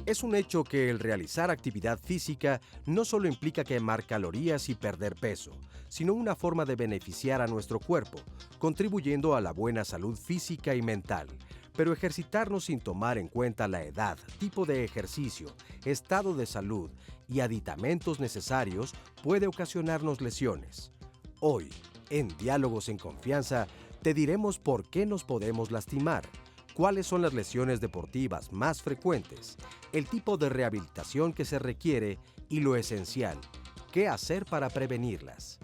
Es un hecho que el realizar actividad física no solo implica quemar calorías y perder peso, sino una forma de beneficiar a nuestro cuerpo, contribuyendo a la buena salud física y mental. Pero ejercitarnos sin tomar en cuenta la edad, tipo de ejercicio, estado de salud y aditamentos necesarios puede ocasionarnos lesiones. Hoy, en Diálogos en Confianza, te diremos por qué nos podemos lastimar, cuáles son las lesiones deportivas más frecuentes, el tipo de rehabilitación que se requiere y lo esencial, qué hacer para prevenirlas.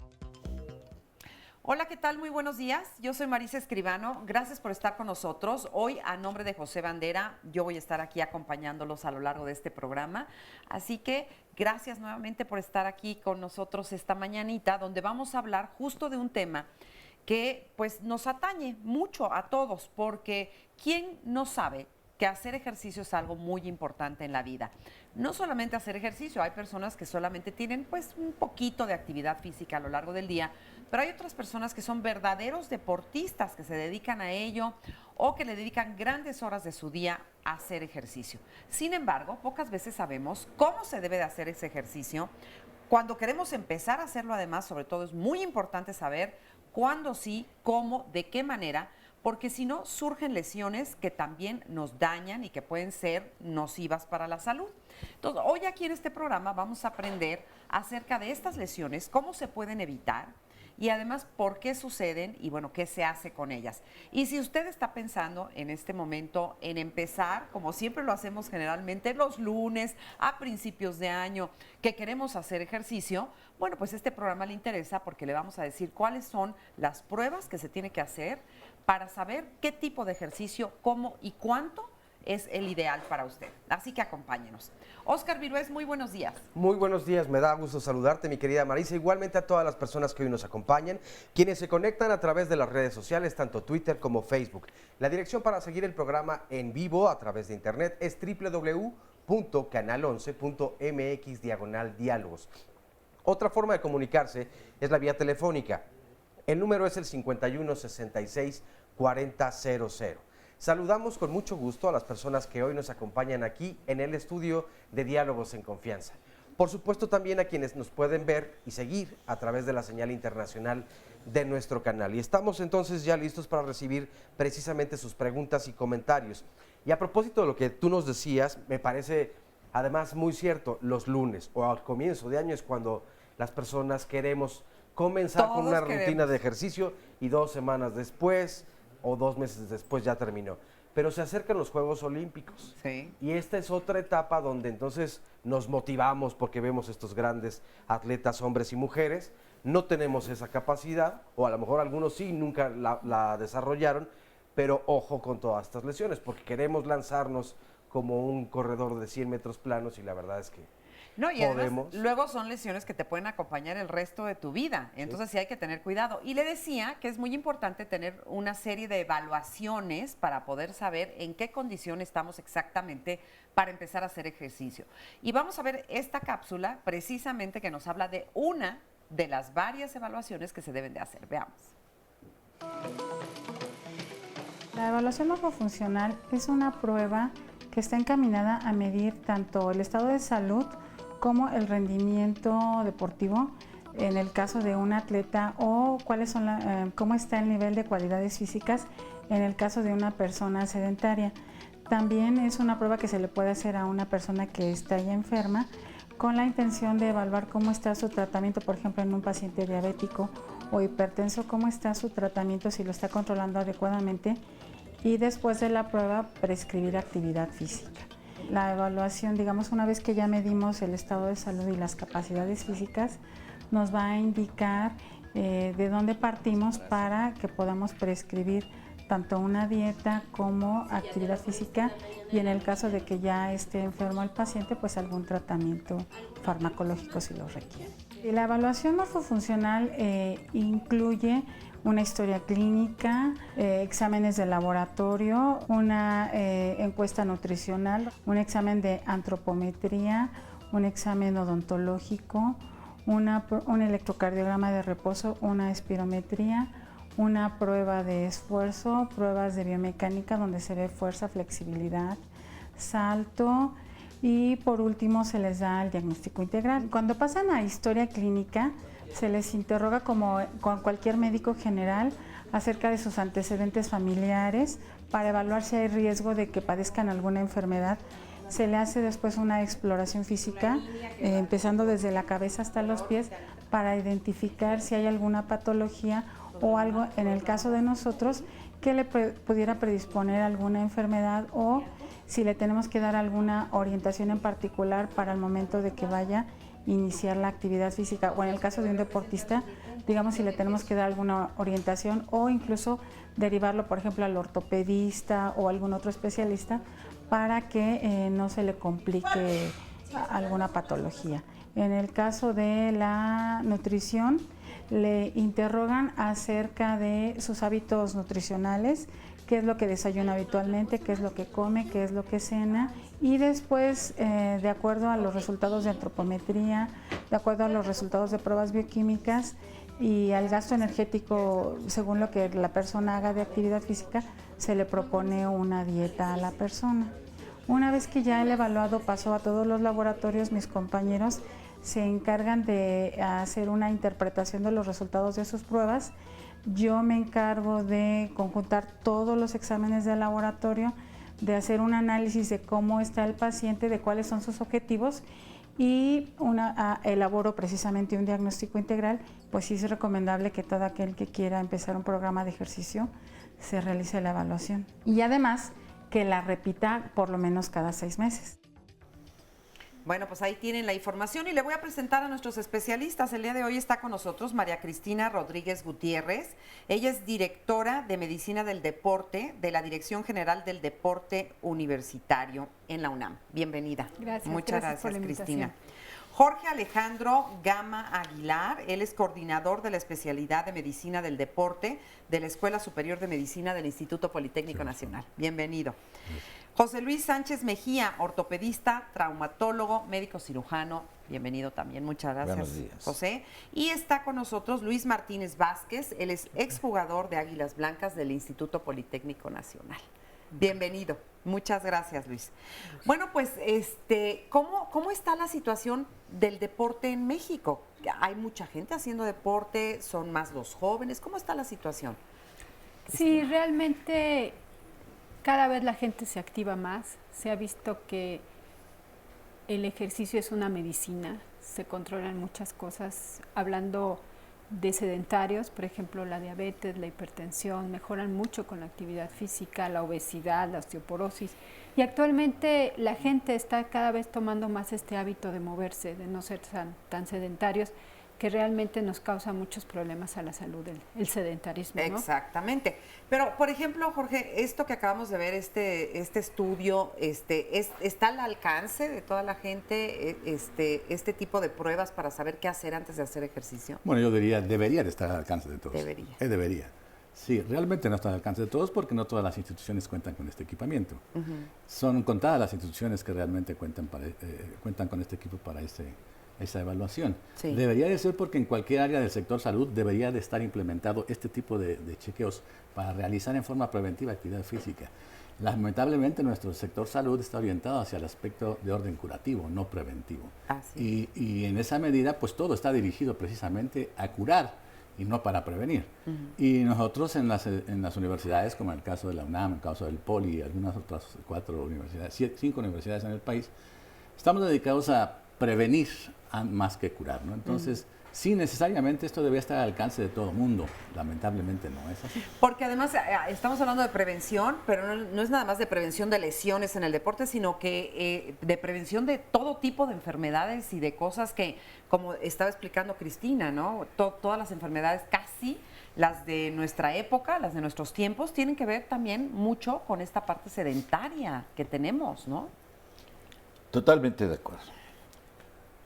Hola, ¿qué tal? Muy buenos días. Yo soy Marisa Escribano. Gracias por estar con nosotros. Hoy, a nombre de José Bandera, yo voy a estar aquí acompañándolos a lo largo de este programa. Así que gracias nuevamente por estar aquí con nosotros esta mañanita, donde vamos a hablar justo de un tema que pues nos atañe mucho a todos, porque ¿quién no sabe que hacer ejercicio es algo muy importante en la vida? No solamente hacer ejercicio, hay personas que solamente tienen pues un poquito de actividad física a lo largo del día, pero hay otras personas que son verdaderos deportistas que se dedican a ello o que le dedican grandes horas de su día a hacer ejercicio. Sin embargo, pocas veces sabemos cómo se debe de hacer ese ejercicio. Cuando queremos empezar a hacerlo, además, sobre todo es muy importante saber cuándo sí, cómo, de qué manera, porque si no surgen lesiones que también nos dañan y que pueden ser nocivas para la salud. Entonces, hoy aquí en este programa vamos a aprender acerca de estas lesiones, cómo se pueden evitar y además por qué suceden y bueno, qué se hace con ellas. Y si usted está pensando en este momento en empezar, como siempre lo hacemos generalmente los lunes a principios de año, que queremos hacer ejercicio, bueno, pues este programa le interesa porque le vamos a decir cuáles son las pruebas que se tiene que hacer para saber qué tipo de ejercicio, cómo y cuánto es el ideal para usted. Así que acompáñenos. Óscar Virués, muy buenos días. Muy buenos días, me da gusto saludarte, mi querida Marisa. Igualmente a todas las personas que hoy nos acompañan, quienes se conectan a través de las redes sociales, tanto Twitter como Facebook. La dirección para seguir el programa en vivo a través de internet es www.canal11.mx/diálogos. Otra forma de comunicarse es la vía telefónica. El número es el 51 66 40 00. Saludamos con mucho gusto a las personas que hoy nos acompañan aquí en el estudio de Diálogos en Confianza. Por supuesto también a quienes nos pueden ver y seguir a través de la señal internacional de nuestro canal. Y estamos entonces ya listos para recibir precisamente sus preguntas y comentarios. Y a propósito de lo que tú nos decías, me parece además muy cierto, los lunes o al comienzo de año es cuando las personas queremos comenzar con una rutina de ejercicio y 2 semanas después o 2 meses después ya terminó. Pero se acercan los Juegos Olímpicos. Sí. Y esta es otra etapa donde entonces nos motivamos porque vemos estos grandes atletas, hombres y mujeres. No tenemos esa capacidad, o a lo mejor algunos sí, nunca la desarrollaron, pero ojo con todas estas lesiones, porque queremos lanzarnos como un corredor de 100 metros planos y la verdad es que no, y además, luego son lesiones que te pueden acompañar el resto de tu vida, entonces sí hay que tener cuidado. Y le decía que es muy importante tener una serie de evaluaciones para poder saber en qué condición estamos exactamente para empezar a hacer ejercicio. Y vamos a ver esta cápsula precisamente que nos habla de una de las varias evaluaciones que se deben de hacer. Veamos. La evaluación morfofuncional es una prueba que está encaminada a medir tanto el estado de salud como el rendimiento deportivo en el caso de un atleta o cómo está el nivel de cualidades físicas en el caso de una persona sedentaria. También es una prueba que se le puede hacer a una persona que está ya enferma con la intención de evaluar cómo está su tratamiento, por ejemplo, en un paciente diabético o hipertenso, cómo está su tratamiento, si lo está controlando adecuadamente, y después de la prueba prescribir actividad física. La evaluación, digamos, una vez que ya medimos el estado de salud y las capacidades físicas, nos va a indicar de dónde partimos para que podamos prescribir tanto una dieta como actividad física y en el caso de que ya esté enfermo el paciente, pues algún tratamiento farmacológico si lo requiere. Y la evaluación morfofuncional incluye una historia clínica, exámenes de laboratorio, una encuesta nutricional, un examen de antropometría, un examen odontológico, un electrocardiograma de reposo, una espirometría, una prueba de esfuerzo, pruebas de biomecánica donde se ve fuerza, flexibilidad, salto y por último se les da el diagnóstico integral. Cuando pasan a historia clínica se les interroga como con cualquier médico general acerca de sus antecedentes familiares para evaluar si hay riesgo de que padezcan alguna enfermedad. Se le hace después una exploración física, empezando desde la cabeza hasta los pies, para identificar si hay alguna patología o algo, en el caso de nosotros, que le pudiera predisponer a alguna enfermedad o si le tenemos que dar alguna orientación en particular para el momento de que vaya a iniciar la actividad física, o en el caso de un deportista, digamos si le tenemos que dar alguna orientación o incluso derivarlo, por ejemplo, al ortopedista o algún otro especialista para que no se le complique alguna patología. En el caso de la nutrición, le interrogan acerca de sus hábitos nutricionales, qué es lo que desayuna habitualmente, qué es lo que come, qué es lo que cena, y después, de acuerdo a los resultados de antropometría, de acuerdo a los resultados de pruebas bioquímicas y al gasto energético, según lo que la persona haga de actividad física, se le propone una dieta a la persona. Una vez que ya el evaluado pasó a todos los laboratorios, mis compañeros se encargan de hacer una interpretación de los resultados de sus pruebas. Yo me encargo de conjuntar todos los exámenes de laboratorio, de hacer un análisis de cómo está el paciente, de cuáles son sus objetivos y elaboro precisamente un diagnóstico integral. Pues sí es recomendable que todo aquel que quiera empezar un programa de ejercicio se realice la evaluación y además que la repita por lo menos cada 6 meses. Bueno, pues ahí tienen la información y le voy a presentar a nuestros especialistas. El día de hoy está con nosotros María Cristina Rodríguez Gutiérrez. Ella es directora de Medicina del Deporte de la Dirección General del Deporte Universitario en la UNAM. Bienvenida. Gracias. Muchas gracias por la Cristina. invitación. Jorge Alejandro Gama Aguilar, él es coordinador de la especialidad de Medicina del Deporte de la Escuela Superior de Medicina del Instituto Politécnico Nacional. Bienvenido. José Luis Sánchez Mejía, ortopedista, traumatólogo, médico cirujano. Bienvenido también, muchas gracias, buenos días, José. Y está con nosotros Luis Martínez Vázquez, él es exjugador de Águilas Blancas del Instituto Politécnico Nacional. Bienvenido, muchas gracias, Luis. Bueno, pues, ¿cómo está la situación del deporte en México? ¿Hay mucha gente haciendo deporte? ¿Son más los jóvenes? ¿Cómo está la situación? Sí, realmente cada vez la gente se activa más. Se ha visto que el ejercicio es una medicina, se controlan muchas cosas. Hablando de sedentarios, por ejemplo, la diabetes, la hipertensión, mejoran mucho con la actividad física, la obesidad, la osteoporosis. Y actualmente la gente está cada vez tomando más este hábito de moverse, de no ser tan sedentarios, que realmente nos causa muchos problemas a la salud, el sedentarismo, ¿no? Exactamente. Pero, por ejemplo, Jorge, esto que acabamos de ver, este estudio, ¿está al alcance de toda la gente este tipo de pruebas para saber qué hacer antes de hacer ejercicio? Bueno, yo diría, debería de estar al alcance de todos. Debería. Debería. Sí, realmente no está al alcance de todos porque no todas las instituciones cuentan con este equipamiento. Son contadas las instituciones que realmente cuentan con este equipo para esa evaluación. Sí. Debería de ser porque en cualquier área del sector salud debería de estar implementado este tipo de chequeos para realizar en forma preventiva actividad física. Lamentablemente nuestro sector salud está orientado hacia el aspecto de orden curativo, no preventivo. Y en esa medida pues todo está dirigido precisamente a curar y no para prevenir. Y nosotros en las universidades, como en el caso de la UNAM, en el caso del Poli y algunas otras 5 universidades en el país, estamos dedicados a prevenir más que curar, ¿no? Entonces, Sí, necesariamente esto debe estar al alcance de todo mundo. Lamentablemente no es así. Porque además estamos hablando de prevención, pero no es nada más de prevención de lesiones en el deporte, sino que de prevención de todo tipo de enfermedades y de cosas que, como estaba explicando Cristina, ¿no? Todas las enfermedades, casi las de nuestra época, las de nuestros tiempos, tienen que ver también mucho con esta parte sedentaria que tenemos, ¿no? Totalmente de acuerdo.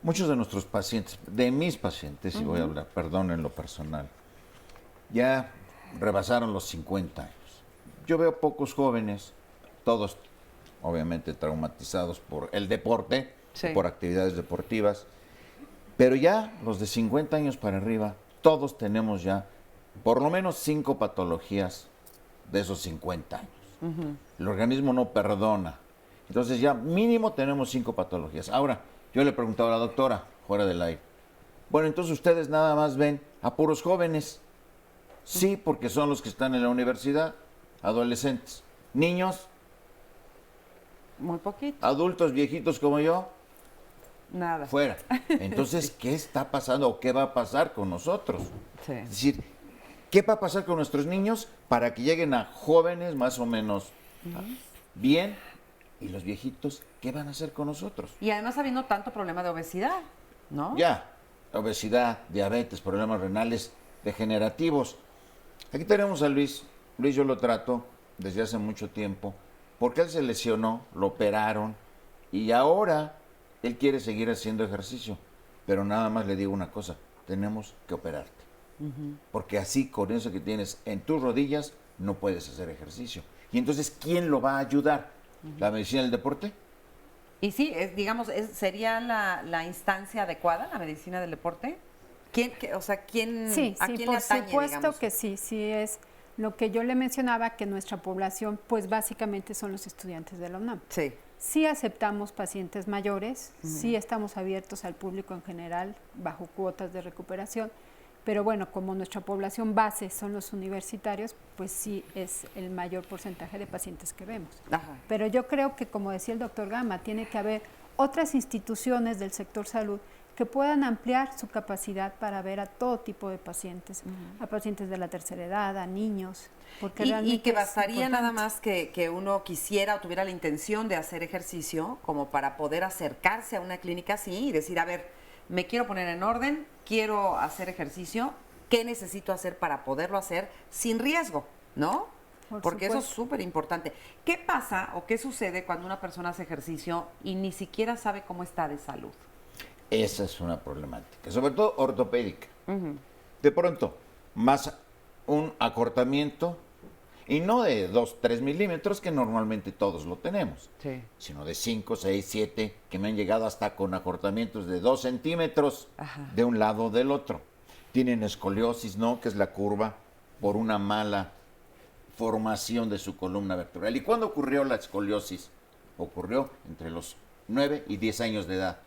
Muchos de nuestros pacientes, de mis pacientes, y voy a hablar, perdón, en lo personal, ya rebasaron los 50 años. Yo veo pocos jóvenes, todos obviamente traumatizados por el deporte, Sí. por actividades deportivas, pero ya los de 50 años para arriba, todos tenemos ya por lo menos 5 patologías de esos 50 años. El organismo no perdona. Entonces ya mínimo tenemos 5 patologías. Ahora, yo le preguntaba a la doctora, fuera del aire, bueno, entonces ustedes nada más ven a puros jóvenes. Sí, porque son los que están en la universidad, adolescentes. Niños, Muy poquito, adultos, viejitos como yo, nada. fuera. Entonces, ¿qué está pasando o qué va a pasar con nosotros? Sí. Es decir, ¿qué va a pasar con nuestros niños para que lleguen a jóvenes más o menos bien? Y los viejitos, ¿qué van a hacer con nosotros? Y además habiendo tanto problema de obesidad, ¿no? Ya, obesidad, diabetes, problemas renales degenerativos. Aquí tenemos a Luis. Luis yo lo trato desde hace mucho tiempo porque él se lesionó, lo operaron y ahora él quiere seguir haciendo ejercicio. Pero nada más le digo una cosa, tenemos que operarte. Porque así con eso que tienes en tus rodillas no puedes hacer ejercicio. Y entonces, ¿quién lo va a ayudar? ¿La medicina del deporte? Y sí, digamos, ¿sería la instancia adecuada, la medicina del deporte? O sea, ¿quién, Sí, a sí, quién por le atañe, supuesto digamos? que sí, sí es lo que yo le mencionaba, que nuestra población, pues básicamente son los estudiantes de la UNAM. Sí. Sí aceptamos pacientes mayores, sí estamos abiertos al público en general, bajo cuotas de recuperación, pero bueno, como nuestra población base son los universitarios, pues sí es el mayor porcentaje de pacientes que vemos. Ajá. Pero yo creo que, como decía el doctor Gama, tiene que haber otras instituciones del sector salud que puedan ampliar su capacidad para ver a todo tipo de pacientes, a pacientes de la tercera edad, a niños. Porque Y realmente que es bastaría nada importante. más que uno quisiera o tuviera la intención de hacer ejercicio como para poder acercarse a una clínica así y decir, a ver, me quiero poner en orden, quiero hacer ejercicio, ¿qué necesito hacer para poderlo hacer sin riesgo? ¿No? Por Porque eso es supuesto. súper importante. ¿Qué pasa o qué sucede cuando una persona hace ejercicio y ni siquiera sabe cómo está de salud? Esa es una problemática, sobre todo ortopédica. De pronto, más un acortamiento, y no de 2, 3 milímetros, que normalmente todos lo tenemos, Sí. sino de 5, 6, 7, que me han llegado hasta con acortamientos de 2 centímetros Ajá. de un lado o del otro. Tienen escoliosis, ¿no? Que es la curva por una mala formación de su columna vertebral. ¿Y cuándo ocurrió la escoliosis? Ocurrió entre los 9 y 10 años de edad.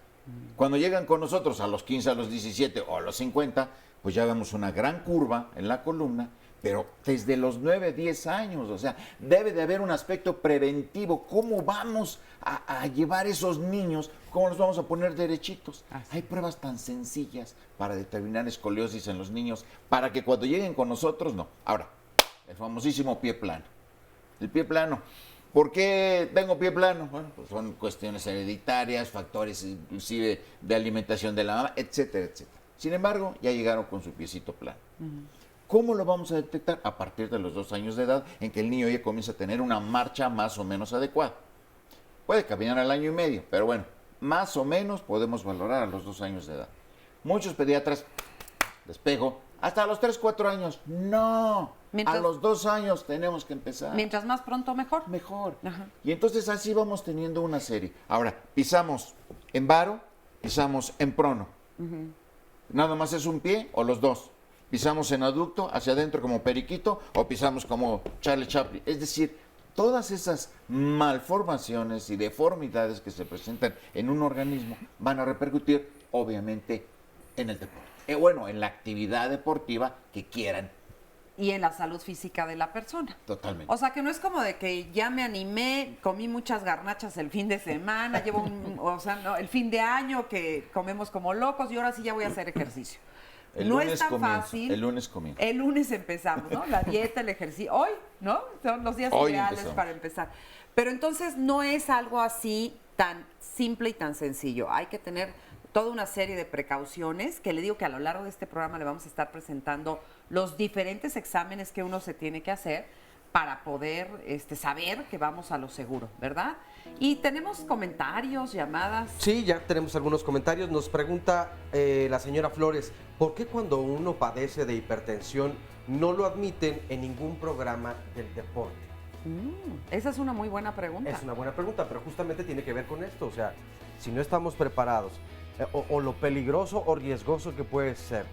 Cuando llegan con nosotros a los 15, a los 17 o a los 50, pues ya vemos una gran curva en la columna, pero desde los 9, 10 años, o sea, debe de haber un aspecto preventivo. ¿Cómo vamos a llevar esos niños? ¿Cómo los vamos a poner derechitos? Hay pruebas tan sencillas para determinar escoliosis en los niños, para que cuando lleguen con nosotros, no. Ahora, el famosísimo pie plano. El pie plano. ¿Por qué tengo pie plano? Bueno, pues son cuestiones hereditarias, factores inclusive de alimentación de la mamá, etcétera, etcétera. Sin embargo, ya llegaron con su piecito plano. ¿Cómo lo vamos a detectar? A partir de los 2 años de edad, en que el niño ya comienza a tener una marcha más o menos adecuada. Puede caminar al año y medio, pero bueno, más o menos podemos valorar a los 2 años de edad. Muchos pediatras, despejo, hasta los 3, 4 años. No, Mientras- a los 2 años tenemos que empezar. Mientras más pronto, mejor. Mejor. Ajá. Y entonces así vamos teniendo una serie. Ahora, pisamos en varo, pisamos en prono. Nada más es un pie o los dos. Pisamos en aducto, hacia adentro como periquito, o pisamos como Charlie Chaplin. Es decir, todas esas malformaciones y deformidades que se presentan en un organismo van a repercutir, obviamente, en el deporte. Bueno, en la actividad deportiva que quieran y en la salud física de la persona. Totalmente. O sea, que no es como de que ya me animé, comí muchas garnachas el fin de semana, el fin de año que comemos como locos y ahora sí ya voy a hacer ejercicio. No es tan fácil. El lunes comienzo. El lunes empezamos, ¿no? La dieta, el ejercicio. Hoy, ¿no? Son los días ideales para empezar. Pero entonces no es algo así tan simple y tan sencillo. Hay que tener toda una serie de precauciones que le digo que a lo largo de este programa le vamos a estar presentando los diferentes exámenes que uno se tiene que hacer para poder saber que vamos a lo seguro, ¿verdad? Y tenemos comentarios, llamadas. Sí, ya tenemos algunos comentarios. Nos pregunta la señora Flores, ¿por qué cuando uno padece de hipertensión no lo admiten en ningún programa del deporte? Esa es una muy buena pregunta. Es una buena pregunta, pero justamente tiene que ver con esto. O sea, si no estamos preparados, o lo peligroso o riesgoso que puede ser.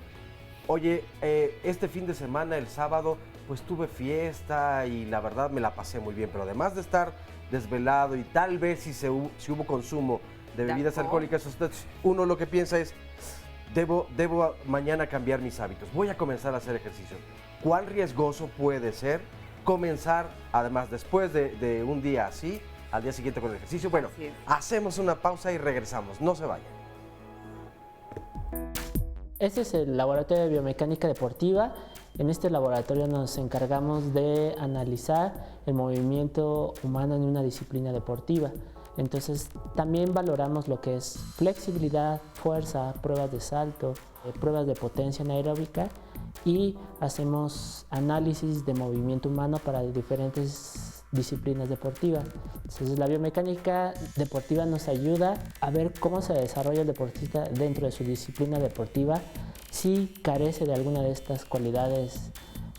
Oye, este fin de semana, el sábado, pues tuve fiesta y la verdad me la pasé muy bien, pero además de estar desvelado y tal vez si hubo consumo de bebidas alcohólicas, uno lo que piensa es, debo mañana cambiar mis hábitos, voy a comenzar a hacer ejercicio. ¿Cuán riesgoso puede ser comenzar, además después de un día así, al día siguiente con el ejercicio? Bueno, hacemos una pausa y regresamos, no se vayan. Este es el Laboratorio de Biomecánica Deportiva. En este laboratorio nos encargamos de analizar el movimiento humano en una disciplina deportiva. Entonces también valoramos lo que es flexibilidad, fuerza, pruebas de salto, pruebas de potencia anaeróbica y hacemos análisis de movimiento humano para diferentes disciplinas deportivas. Entonces la biomecánica deportiva nos ayuda a ver cómo se desarrolla el deportista dentro de su disciplina deportiva, si carece de alguna de estas cualidades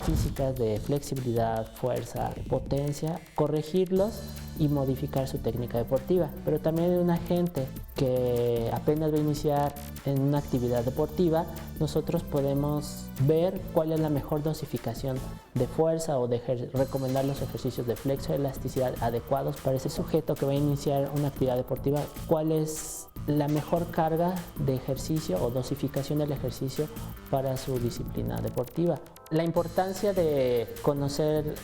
físicas de flexibilidad, fuerza, potencia, corregirlos y modificar su técnica deportiva. Pero también en una gente que apenas va a iniciar en una actividad deportiva, nosotros podemos ver cuál es la mejor dosificación de fuerza o de recomendar los ejercicios de flexoelasticidad adecuados para ese sujeto que va a iniciar una actividad deportiva, cuál es la mejor carga de ejercicio o dosificación del ejercicio para su disciplina deportiva. La importancia de conocer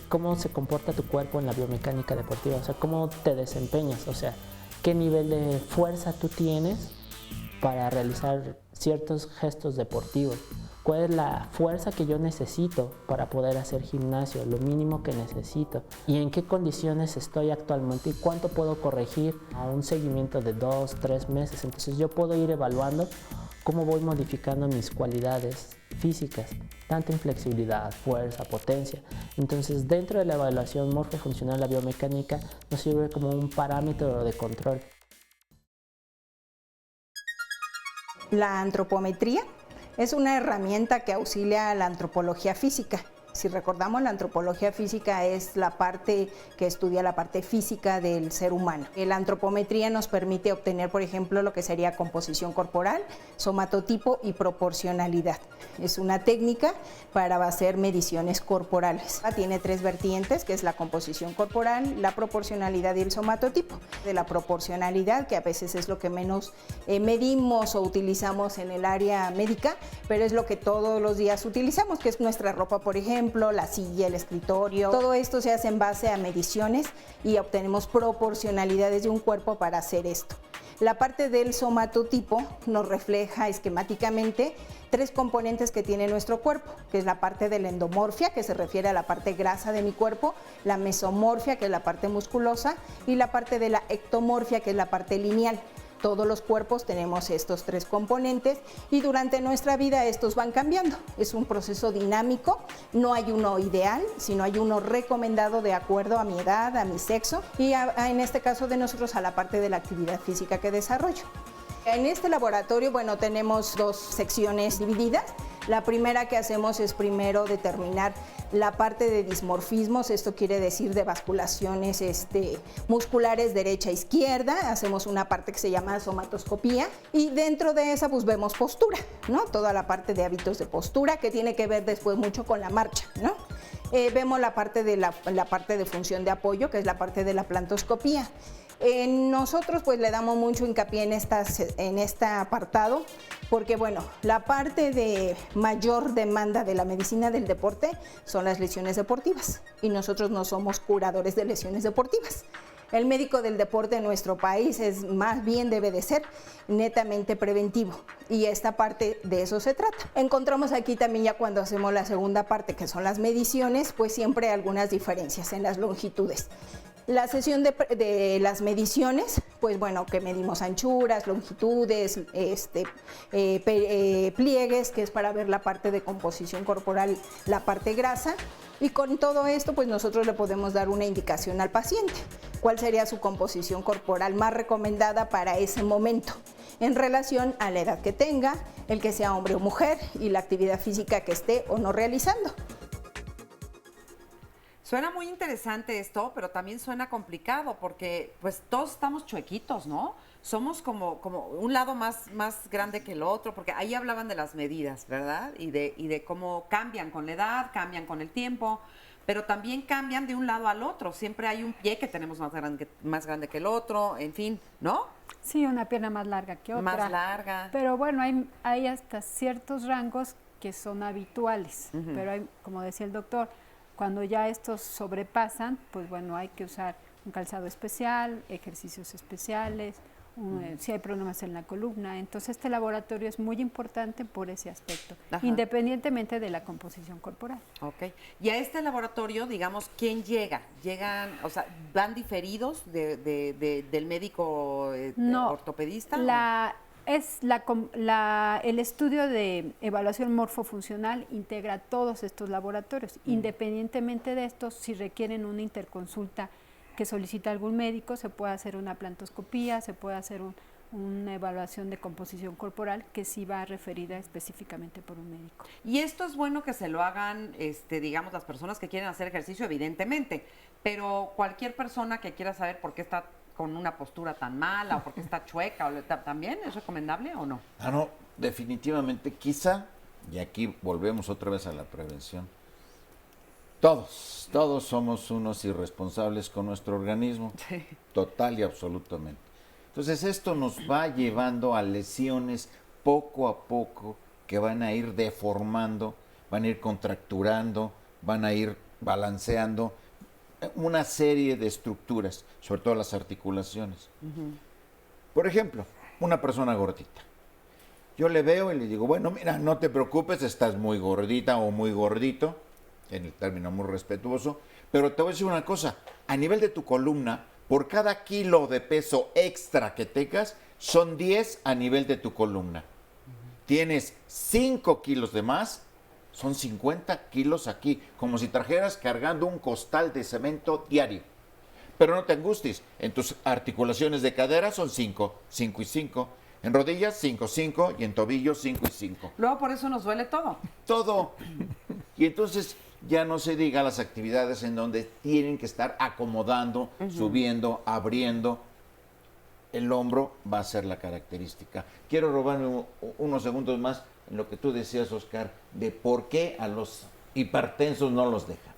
cómo se comporta tu cuerpo en la biomecánica deportiva, o sea, cómo te desempeñas, o sea, qué nivel de fuerza tú tienes para realizar ciertos gestos deportivos, cuál es la fuerza que yo necesito para poder hacer gimnasio, lo mínimo que necesito, y en qué condiciones estoy actualmente y cuánto puedo corregir a un seguimiento de 2-3 meses. Entonces yo puedo ir evaluando cómo voy modificando mis cualidades físicas, tanto en flexibilidad, fuerza, potencia. Entonces, dentro de la evaluación morfofuncional, la biomecánica nos sirve como un parámetro de control. La antropometría es una herramienta que auxilia a la antropología física. Si recordamos, la antropología física es la parte que estudia la parte física del ser humano. La antropometría nos permite obtener, por ejemplo, lo que sería composición corporal, somatotipo y proporcionalidad. Es una técnica para hacer mediciones corporales. Tiene 3 vertientes, que es la composición corporal, la proporcionalidad y el somatotipo. De la proporcionalidad, que a veces es lo que menos medimos o utilizamos en el área médica, pero es lo que todos los días utilizamos, que es nuestra ropa, por ejemplo, la silla, el escritorio. Todo esto se hace en base a mediciones y obtenemos proporcionalidades de un cuerpo para hacer esto. La parte del somatotipo nos refleja esquemáticamente 3 componentes que tiene nuestro cuerpo, que es la parte de la endomorfia, que se refiere a la parte grasa de mi cuerpo, la mesomorfia, que es la parte musculosa, y la parte de la ectomorfia, que es la parte lineal. Todos los cuerpos tenemos estos 3 componentes y durante nuestra vida estos van cambiando. Es un proceso dinámico, no hay uno ideal, sino hay uno recomendado de acuerdo a mi edad, a mi sexo y en este caso de nosotros a la parte de la actividad física que desarrollo. En este laboratorio, bueno, tenemos 2 secciones divididas. La primera que hacemos es primero determinar la parte de dismorfismos, esto quiere decir de basculaciones musculares derecha e izquierda. Hacemos una parte que se llama somatoscopía y dentro de esa pues vemos postura, ¿no? Toda la parte de hábitos de postura que tiene que ver después mucho con la marcha, ¿no? Vemos la parte de función de apoyo, que es la parte de la plantoscopía. Nosotros pues le damos mucho hincapié en este apartado porque bueno, la parte de mayor demanda de la medicina del deporte son las lesiones deportivas y nosotros no somos curadores de lesiones deportivas. El médico del deporte en nuestro país es más bien debe de ser netamente preventivo y esta parte de eso se trata. Encontramos aquí también ya cuando hacemos la segunda parte que son las mediciones, pues siempre hay algunas diferencias en las longitudes. La sesión de las mediciones, pues bueno, que medimos anchuras, longitudes, pliegues, que es para ver la parte de composición corporal, la parte grasa, y con todo esto, pues nosotros le podemos dar una indicación al paciente, cuál sería su composición corporal más recomendada para ese momento, en relación a la edad que tenga, el que sea hombre o mujer y la actividad física que esté o no realizando. Suena muy interesante esto, pero también suena complicado porque pues todos estamos chuequitos, ¿no? Somos como un lado más grande que el otro, porque ahí hablaban de las medidas, ¿verdad? Y de cómo cambian con la edad, cambian con el tiempo, pero también cambian de un lado al otro. Siempre hay un pie que tenemos más grande que el otro, en fin, ¿no? Sí, una pierna más larga que otra. Más larga. Pero bueno, hay hasta ciertos rangos que son habituales, pero hay, como decía el doctor, cuando ya estos sobrepasan, pues bueno, hay que usar un calzado especial, ejercicios especiales, si hay problemas en la columna. Entonces este laboratorio es muy importante por ese aspecto, independientemente de la composición corporal. Ok. Y a este laboratorio, digamos, ¿quién llega? ¿Llegan, o sea, van diferidos del médico ortopedista? El estudio de evaluación morfofuncional integra todos estos laboratorios. Independientemente de estos, si requieren una interconsulta que solicita algún médico, se puede hacer una plantoscopía, se puede hacer una evaluación de composición corporal que sí va referida específicamente por un médico. Y esto es bueno que se lo hagan, digamos, las personas que quieren hacer ejercicio, evidentemente, pero cualquier persona que quiera saber por qué está con una postura tan mala o porque está chueca, ¿también es recomendable o no? Ah, no, definitivamente, quizá, y aquí volvemos otra vez a la prevención, todos somos unos irresponsables con nuestro organismo, sí. Total y absolutamente. Entonces esto nos va llevando a lesiones poco a poco que van a ir deformando, van a ir contracturando, van a ir balanceando una serie de estructuras, sobre todo las articulaciones. Por ejemplo, una persona gordita. Yo le veo y le digo, bueno, mira, no te preocupes, estás muy gordita o muy gordito, en el término muy respetuoso, pero te voy a decir una cosa, a nivel de tu columna, por cada kilo de peso extra que tengas, son 10 a nivel de tu columna. Tienes 5 kilos de más, son 50 kilos aquí, como si trajeras cargando un costal de cemento diario. Pero no te angusties, en tus articulaciones de cadera son 5 y 5, en rodillas 5 y en tobillos 5 y 5. Luego por eso nos duele todo. Todo. Y entonces ya no se diga las actividades en donde tienen que estar acomodando, subiendo, abriendo. El hombro va a ser la característica. Quiero robarme unos segundos más en lo que tú decías, Oscar, de por qué a los hipertensos no los dejan.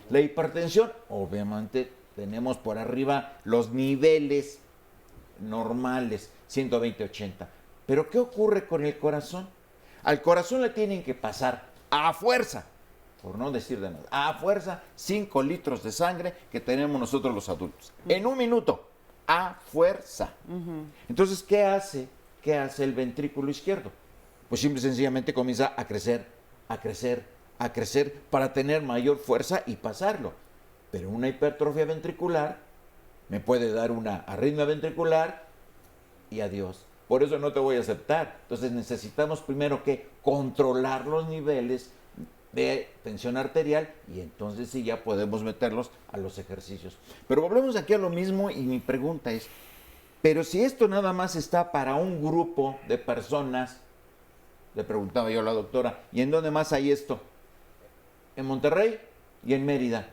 La hipertensión, obviamente, tenemos por arriba los niveles normales, 120-80. Pero ¿qué ocurre con el corazón? Al corazón le tienen que pasar a fuerza, por no decir de nada, a fuerza 5 litros de sangre que tenemos nosotros los adultos. En un minuto, a fuerza. Entonces, ¿qué hace el ventrículo izquierdo? Pues simple y sencillamente comienza a crecer, a crecer, a crecer para tener mayor fuerza y pasarlo. Pero una hipertrofia ventricular me puede dar una arritmia ventricular y adiós. Por eso no te voy a aceptar. Entonces necesitamos primero que controlar los niveles de tensión arterial y entonces sí ya podemos meterlos a los ejercicios. Pero volvemos aquí a lo mismo y mi pregunta es, pero si esto nada más está para un grupo de personas, le preguntaba yo a la doctora, ¿y en dónde más hay esto? En Monterrey y en Mérida.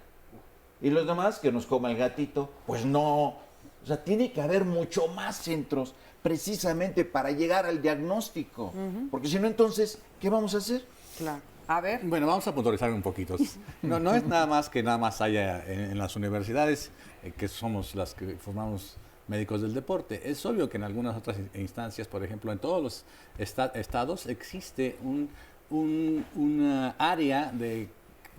¿Y los demás que nos coma el gatito? Pues no. O sea, tiene que haber mucho más centros precisamente para llegar al diagnóstico. Porque si no, entonces, ¿qué vamos a hacer? Claro. A ver. Bueno, vamos a puntualizar un poquito. No es nada más que haya en las universidades, que somos las que formamos médicos del deporte. Es obvio que en algunas otras instancias, por ejemplo, en todos los estados existe una área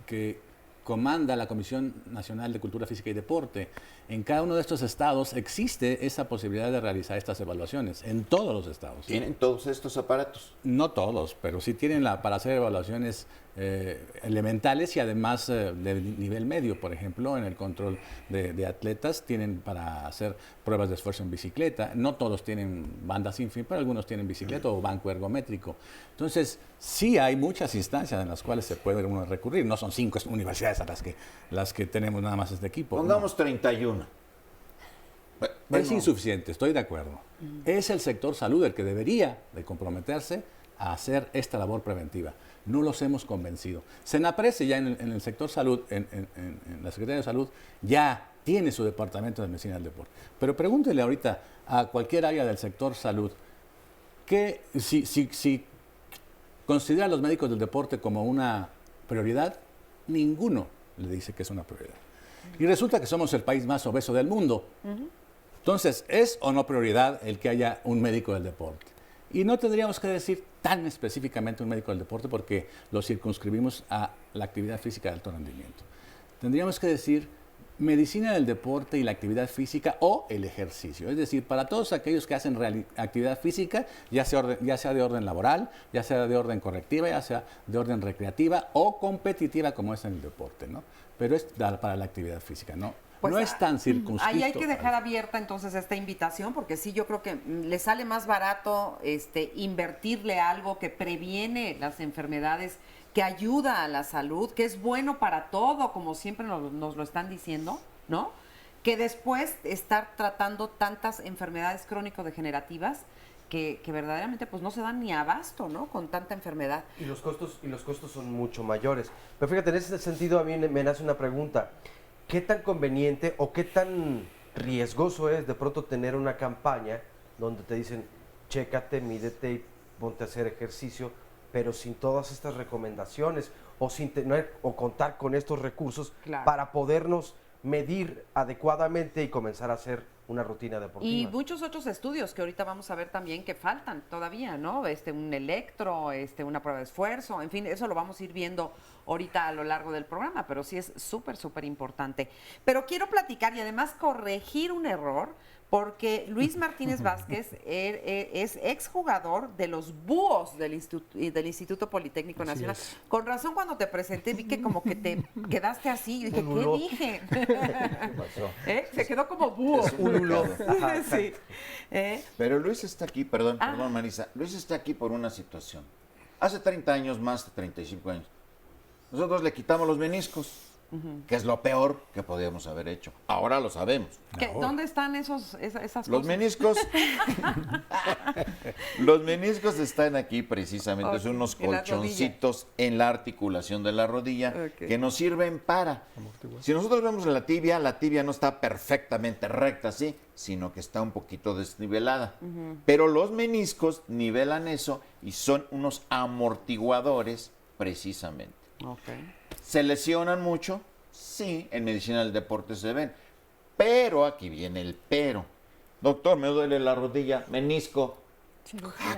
que comanda la Comisión Nacional de Cultura Física y Deporte. En cada uno de estos estados existe esa posibilidad de realizar estas evaluaciones, en todos los estados. ¿Tienen todos estos aparatos? No todos, pero sí tienen para hacer evaluaciones elementales y además de nivel medio. Por ejemplo, en el control de atletas tienen para hacer pruebas de esfuerzo en bicicleta. No todos tienen banda sin fin, pero algunos tienen bicicleta o banco ergométrico. Entonces, sí hay muchas instancias en las cuales se puede uno recurrir. No son 5 universidades a las que tenemos nada más este equipo. Pongamos 31. Es insuficiente, estoy de acuerdo. Es el sector salud el que debería de comprometerse a hacer esta labor preventiva. No los hemos convencido. Senaprece ya en el sector salud, en la Secretaría de Salud, ya tiene su departamento de medicina del deporte. Pero pregúntele ahorita a cualquier área del sector salud que si considera a los médicos del deporte como una prioridad, ninguno le dice que es una prioridad. Y resulta que somos el país más obeso del mundo. Entonces, ¿es o no prioridad el que haya un médico del deporte? Y no tendríamos que decir tan específicamente un médico del deporte porque lo circunscribimos a la actividad física de alto rendimiento. Tendríamos que decir medicina del deporte y la actividad física o el ejercicio. Es decir, para todos aquellos que hacen actividad física, ya sea de orden laboral, ya sea de orden correctiva, ya sea de orden recreativa o competitiva como es en el deporte, ¿no? Pero es para la actividad física, ¿no? Pues no es tan circunscrito. Ahí hay que dejar abierta entonces esta invitación, porque sí, yo creo que le sale más barato invertirle algo que previene las enfermedades, que ayuda a la salud, que es bueno para todo, como siempre nos lo están diciendo, ¿no? Que después estar tratando tantas enfermedades crónico-degenerativas que verdaderamente pues no se dan ni abasto, ¿no? Con tanta enfermedad. Y los costos son mucho mayores. Pero fíjate, en ese sentido a mí me nace una pregunta. ¿Qué tan conveniente o qué tan riesgoso es de pronto tener una campaña donde te dicen, chécate, mídete y ponte a hacer ejercicio, pero sin todas estas recomendaciones o sin tener o contar con estos recursos para podernos medir adecuadamente y comenzar a hacer una rutina deportiva? Y muchos otros estudios que ahorita vamos a ver también que faltan todavía, ¿no? Un electro, una prueba de esfuerzo, en fin, eso lo vamos a ir viendo ahorita a lo largo del programa, pero sí es súper, súper importante. Pero quiero platicar y además corregir un error, porque Luis Martínez Vázquez es exjugador de los Búhos del Instituto Politécnico Nacional. Con razón, cuando te presenté vi que como que te quedaste así. Yo dije, ¿qué dije? ¿Qué pasó? Se quedó como búho. Sí. Pero Luis está aquí, perdón, Marisa. Luis está aquí por una situación. Hace 30 años, más de 35 años, nosotros le quitamos los meniscos. Que es lo peor que podíamos haber hecho. Ahora lo sabemos. ¿Dónde están esas cosas? Los meniscos. Los meniscos están aquí precisamente. Son unos colchoncitos en la articulación de la rodilla que nos sirven para. Si nosotros vemos la tibia no está perfectamente recta, ¿sí? Sino que está un poquito desnivelada. Pero los meniscos nivelan eso y son unos amortiguadores precisamente. ¿Se lesionan mucho? Sí, en medicina del deporte se ven. Pero, aquí viene el pero. Doctor, me duele la rodilla, menisco.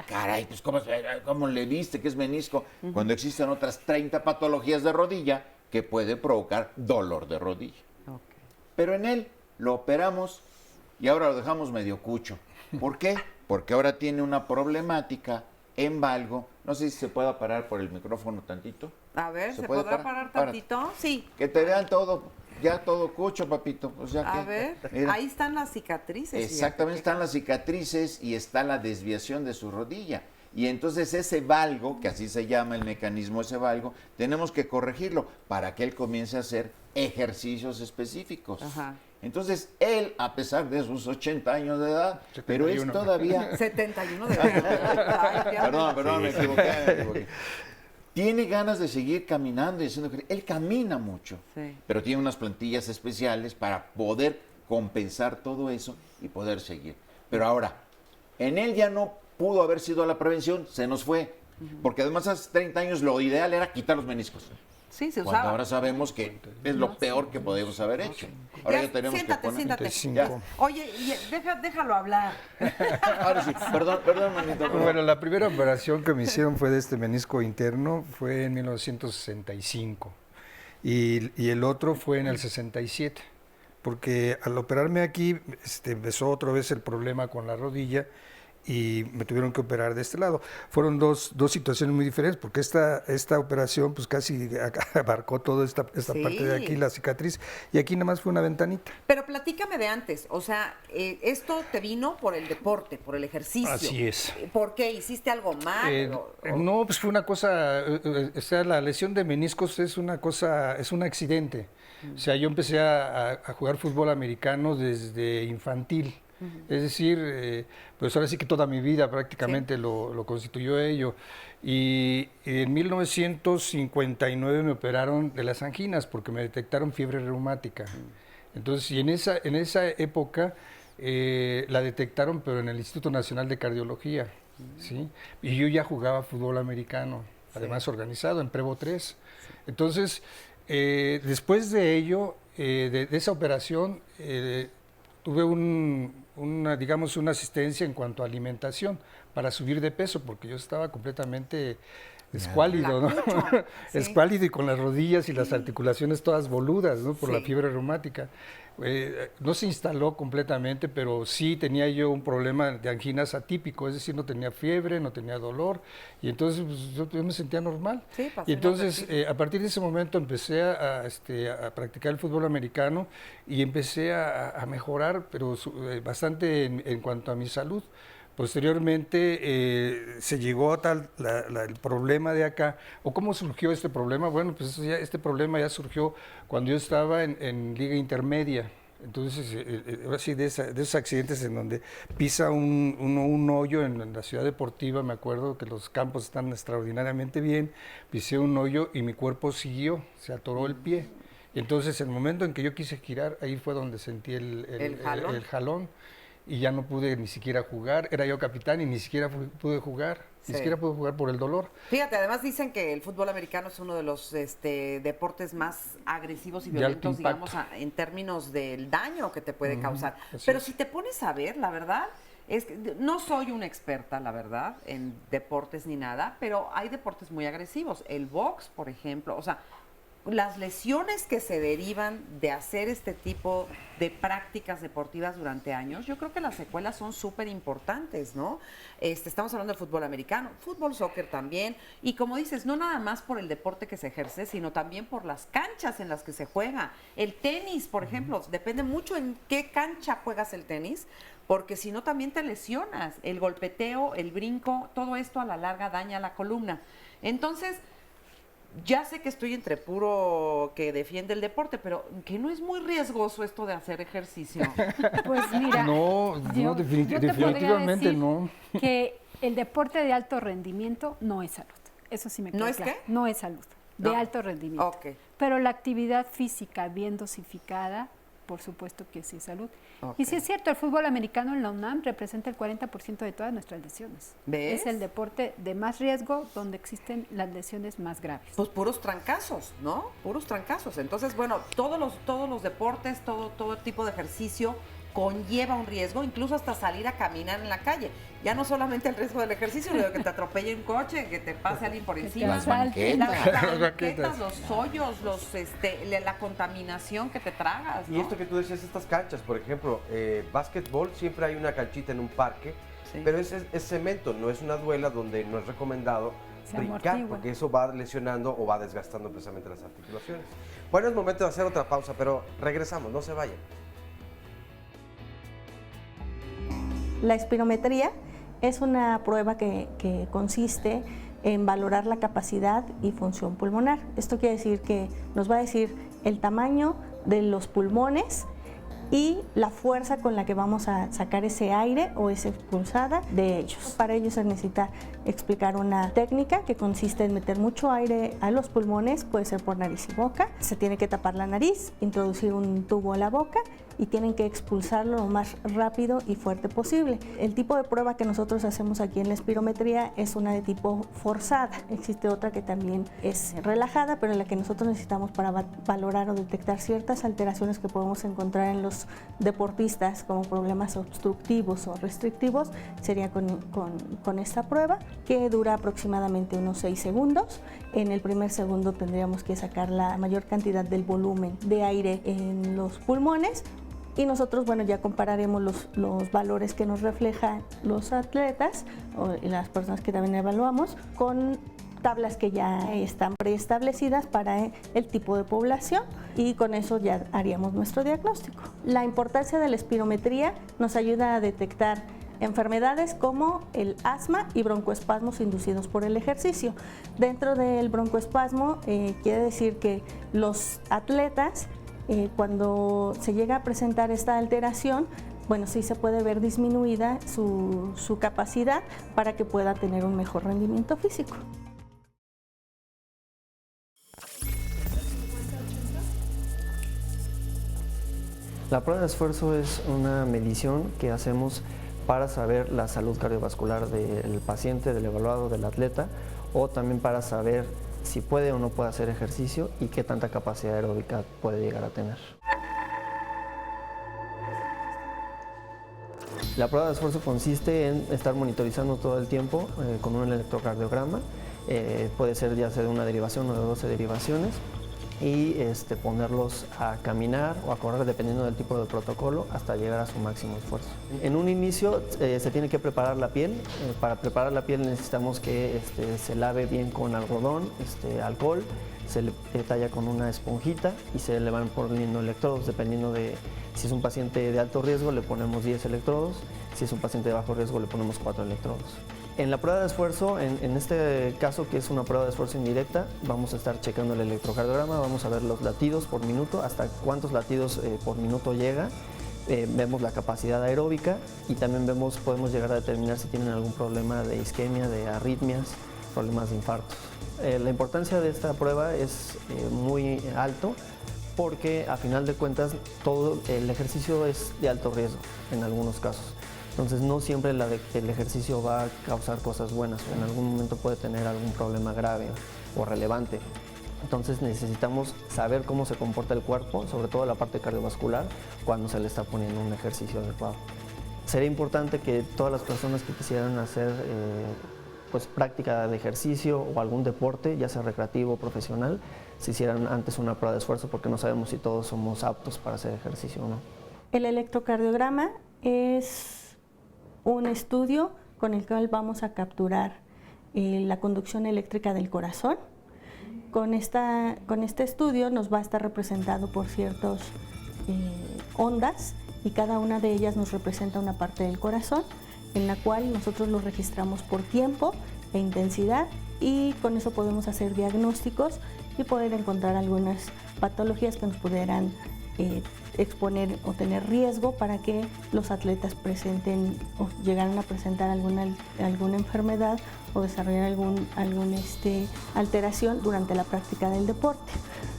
Caray, pues ¿cómo le viste que es menisco? Cuando existen otras 30 patologías de rodilla que puede provocar dolor de rodilla. Pero en él lo operamos y ahora lo dejamos medio cucho. ¿Por qué? Porque ahora tiene una problemática en valgo. No sé si se pueda parar por el micrófono tantito. A ver, ¿se podrá parar tantito? Sí. Que te vean todo, ya todo cucho, papito. Pues ya a ver, mira. Ahí están las cicatrices. Exactamente, están las cicatrices y está la desviación de su rodilla. Y entonces ese valgo, que así se llama el mecanismo, ese valgo, tenemos que corregirlo para que él comience a hacer ejercicios específicos. Entonces, él, a pesar de sus 80 años de edad, 71. Pero es todavía... 71 de edad. Perdón, me equivoqué. Tiene ganas de seguir caminando y haciendo... Él camina mucho, pero tiene unas plantillas especiales para poder compensar todo eso y poder seguir. Pero ahora, en él ya no pudo haber sido la prevención, se nos fue. Porque además hace 30 años lo ideal era quitar los meniscos. Sí, se Cuando usaba. ahora sabemos que es lo peor que podemos haber hecho. Ahora ya tenemos siéntate, que poner... siéntate. 35. Oye, déjalo hablar. Ahora sí, perdón, manito. Bueno, la primera operación que me hicieron fue de este menisco interno, fue en 1965 y el otro fue en el 67, porque al operarme aquí empezó otra vez el problema con la rodilla y me tuvieron que operar de este lado. Fueron dos situaciones muy diferentes, porque esta operación pues casi abarcó toda esta Sí. parte de aquí, la cicatriz, y aquí nada más fue una ventanita. Pero platícame de antes, o sea, esto te vino por el deporte, por el ejercicio. Así es. ¿Por qué? ¿Hiciste algo mal? No, pues fue una cosa, o sea, la lesión de meniscos es una cosa, es un accidente. O sea, yo empecé a jugar fútbol americano desde infantil. Es decir, pues ahora sí que toda mi vida prácticamente lo constituyó ello. Y en 1959 me operaron de las anginas porque me detectaron fiebre reumática. Entonces, y en esa época la detectaron, pero en el Instituto Nacional de Cardiología, ¿sí? Y yo ya jugaba fútbol americano, además organizado en Prevo 3. Entonces, después de ello, de esa operación, tuve una asistencia en cuanto a alimentación para subir de peso, porque yo estaba completamente escuálido, ¿no? Sí. Escuálido y con las rodillas y las articulaciones todas boludas, ¿no? Por la Sí. fiebre reumática. No se instaló completamente, pero sí tenía yo un problema de anginas atípico, es decir, no tenía fiebre, no tenía dolor, y entonces pues, yo me sentía normal. Sí, pasó Y entonces, inadvertido. a partir de ese momento empecé a practicar el fútbol americano y empecé a mejorar, pero bastante en cuanto a mi salud. Posteriormente se llegó a tal el problema de acá. ¿O cómo surgió este problema? Bueno, pues este problema ya surgió cuando yo estaba en liga intermedia. Entonces, ahora sí, de esos accidentes en donde pisa un hoyo en la ciudad deportiva, me acuerdo que los campos están extraordinariamente bien, pisé un hoyo y mi cuerpo siguió, se atoró el pie. Y entonces, el momento en que yo quise girar, ahí fue donde sentí el jalón. Y ya no pude ni siquiera jugar, era yo capitán y ni siquiera pude jugar, Sí. ni siquiera pude jugar por el dolor. Fíjate, además dicen que el fútbol americano es uno de los deportes más agresivos y De alto violentos, digamos, impacto. en términos del daño que te puede causar. así Pero es. si te pones a ver, la verdad, es que no soy una experta, la verdad, en deportes ni nada, pero hay deportes muy agresivos. El box, por ejemplo, o sea, las lesiones que se derivan de hacer este tipo de prácticas deportivas durante años, yo creo que las secuelas son súper importantes, ¿no? Estamos hablando de fútbol americano, fútbol, soccer también, y como dices, no nada más por el deporte que se ejerce, sino también por las canchas en las que se juega. El tenis, por ejemplo, depende mucho en qué cancha juegas el tenis, porque si no también te lesionas. El golpeteo, el brinco, todo esto a la larga daña la columna. Entonces, ya sé que estoy entre puro que defiende el deporte, pero que no es muy riesgoso esto de hacer ejercicio. Pues mira, No, yo te podría definitivamente decir no. que el deporte de alto rendimiento no es salud. Eso sí me queda ¿No es claro. qué? No es salud, de No. alto rendimiento. Ok. Pero la actividad física bien dosificada, por supuesto que sí es salud. Ok. Y sí es cierto, el fútbol americano en la UNAM representa el 40% de todas nuestras lesiones. ¿Ves? Es el deporte de más riesgo donde existen las lesiones más graves. Pues puros trancazos, ¿no? Puros trancazos. Entonces, bueno, todos los deportes, todo tipo de ejercicio conlleva un riesgo, incluso hasta salir a caminar en la calle. Ya no solamente el riesgo del ejercicio, sino de que te atropelle un coche, que te pase alguien por encima. Las banquetas. Las Las banquetas, banquetas. los hoyos, la contaminación que te tragas, ¿no? Y esto que tú decías, estas canchas, por ejemplo, básquetbol, siempre hay una canchita en un parque, Sí. pero es cemento, no es una duela donde no es recomendado Se brincar, amortigua. porque eso va lesionando o va desgastando precisamente las articulaciones. Bueno, es momento de hacer otra pausa, pero regresamos, no se vayan. La espirometría es una prueba que consiste en valorar la capacidad y función pulmonar. Esto quiere decir que nos va a decir el tamaño de los pulmones y la fuerza con la que vamos a sacar ese aire o esa expulsada de ellos. Para ello se necesita explicar una técnica que consiste en meter mucho aire a los pulmones, puede ser por nariz y boca. Se tiene que tapar la nariz, introducir un tubo a la boca y tienen que expulsarlo lo más rápido y fuerte posible. El tipo de prueba que nosotros hacemos aquí en la espirometría es una de tipo forzada. Existe otra que también es relajada, pero en la que nosotros necesitamos para valorar o detectar ciertas alteraciones que podemos encontrar en los deportistas como problemas obstructivos o restrictivos, sería con esta prueba, que dura aproximadamente unos 6 segundos. En el primer segundo tendríamos que sacar la mayor cantidad del volumen de aire en los pulmones y nosotros, bueno, ya compararemos los valores que nos reflejan los atletas o las personas que también evaluamos con tablas que ya están preestablecidas para el tipo de población y con eso ya haríamos nuestro diagnóstico. La importancia de la espirometría nos ayuda a detectar enfermedades como el asma y broncoespasmos inducidos por el ejercicio. Dentro del broncoespasmo quiere decir que los atletas, cuando se llega a presentar esta alteración, bueno, sí se puede ver disminuida su capacidad para que pueda tener un mejor rendimiento físico. La prueba de esfuerzo es una medición que hacemos para saber la salud cardiovascular del paciente, del evaluado, del atleta, o también para saber si puede o no puede hacer ejercicio y qué tanta capacidad aeróbica puede llegar a tener. La prueba de esfuerzo consiste en estar monitorizando todo el tiempo con un electrocardiograma, puede ser ya sea de una derivación o de 12 derivaciones, y ponerlos a caminar o a correr dependiendo del tipo de protocolo hasta llegar a su máximo esfuerzo. En un inicio se tiene que preparar la piel. Para preparar la piel necesitamos que se lave bien con algodón, alcohol, se le talla con una esponjita y se le van poniendo electrodos dependiendo de si es un paciente de alto riesgo le ponemos 10 electrodos, si es un paciente de bajo riesgo le ponemos 4 electrodos. En la prueba de esfuerzo, en este caso que es una prueba de esfuerzo indirecta, vamos a estar checando el electrocardiograma, vamos a ver los latidos por minuto, hasta cuántos latidos por minuto llega, vemos la capacidad aeróbica y también podemos llegar a determinar si tienen algún problema de isquemia, de arritmias, problemas de infartos. La importancia de esta prueba es muy alto porque a final de cuentas todo el ejercicio es de alto riesgo en algunos casos. Entonces no siempre el ejercicio va a causar cosas buenas, o en algún momento puede tener algún problema grave o relevante. Entonces necesitamos saber cómo se comporta el cuerpo, sobre todo la parte cardiovascular, cuando se le está poniendo un ejercicio adecuado. Sería importante que todas las personas que quisieran hacer práctica de ejercicio o algún deporte, ya sea recreativo o profesional, se hicieran antes una prueba de esfuerzo porque no sabemos si todos somos aptos para hacer ejercicio o no. El electrocardiograma es un estudio con el cual vamos a capturar la conducción eléctrica del corazón. Con este estudio nos va a estar representado por ciertas ondas y cada una de ellas nos representa una parte del corazón en la cual nosotros lo registramos por tiempo e intensidad y con eso podemos hacer diagnósticos y poder encontrar algunas patologías que nos pudieran exponer o tener riesgo para que los atletas presenten o llegaran a presentar alguna enfermedad o desarrollar alguna alteración durante la práctica del deporte.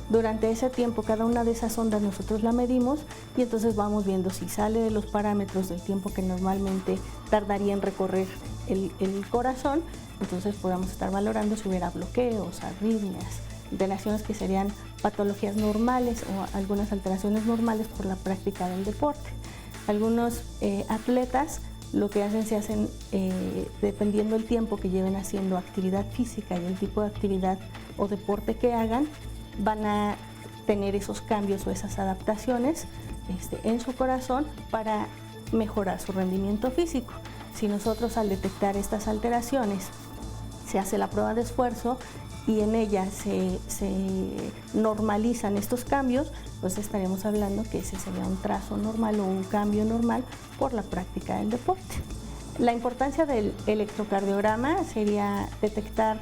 Durante ese tiempo cada una de esas ondas nosotros la medimos y entonces vamos viendo si sale de los parámetros del tiempo que normalmente tardaría en recorrer el corazón, entonces podamos estar valorando si hubiera bloqueos, arritmias, alteraciones que serían patologías normales o algunas alteraciones normales por la práctica del deporte. Algunos atletas lo que hacen, dependiendo del tiempo que lleven haciendo actividad física y el tipo de actividad o deporte que hagan, van a tener esos cambios o esas adaptaciones en su corazón para mejorar su rendimiento físico. Si nosotros al detectar estas alteraciones se hace la prueba de esfuerzo y en ella se normalizan estos cambios, pues estaremos hablando que ese sería un trazo normal o un cambio normal por la práctica del deporte. La importancia del electrocardiograma sería detectar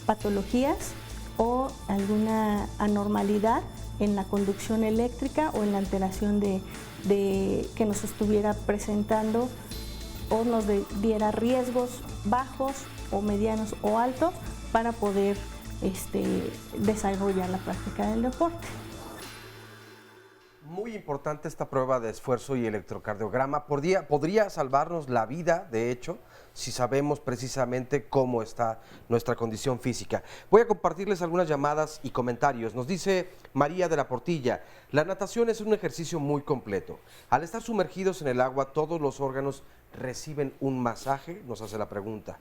patologías o alguna anormalidad en la conducción eléctrica o en la alteración que nos estuviera presentando o nos diera riesgos bajos o medianos o altos para poder desarrollar la práctica del deporte. muy importante esta prueba de esfuerzo y electrocardiograma. Podría salvarnos la vida, de hecho, si sabemos precisamente cómo está nuestra condición física. Voy a compartirles algunas llamadas y comentarios. Nos dice María de la Portilla: la natación es un ejercicio muy completo. Al estar sumergidos en el agua, todos los órganos reciben un masaje, nos hace la pregunta.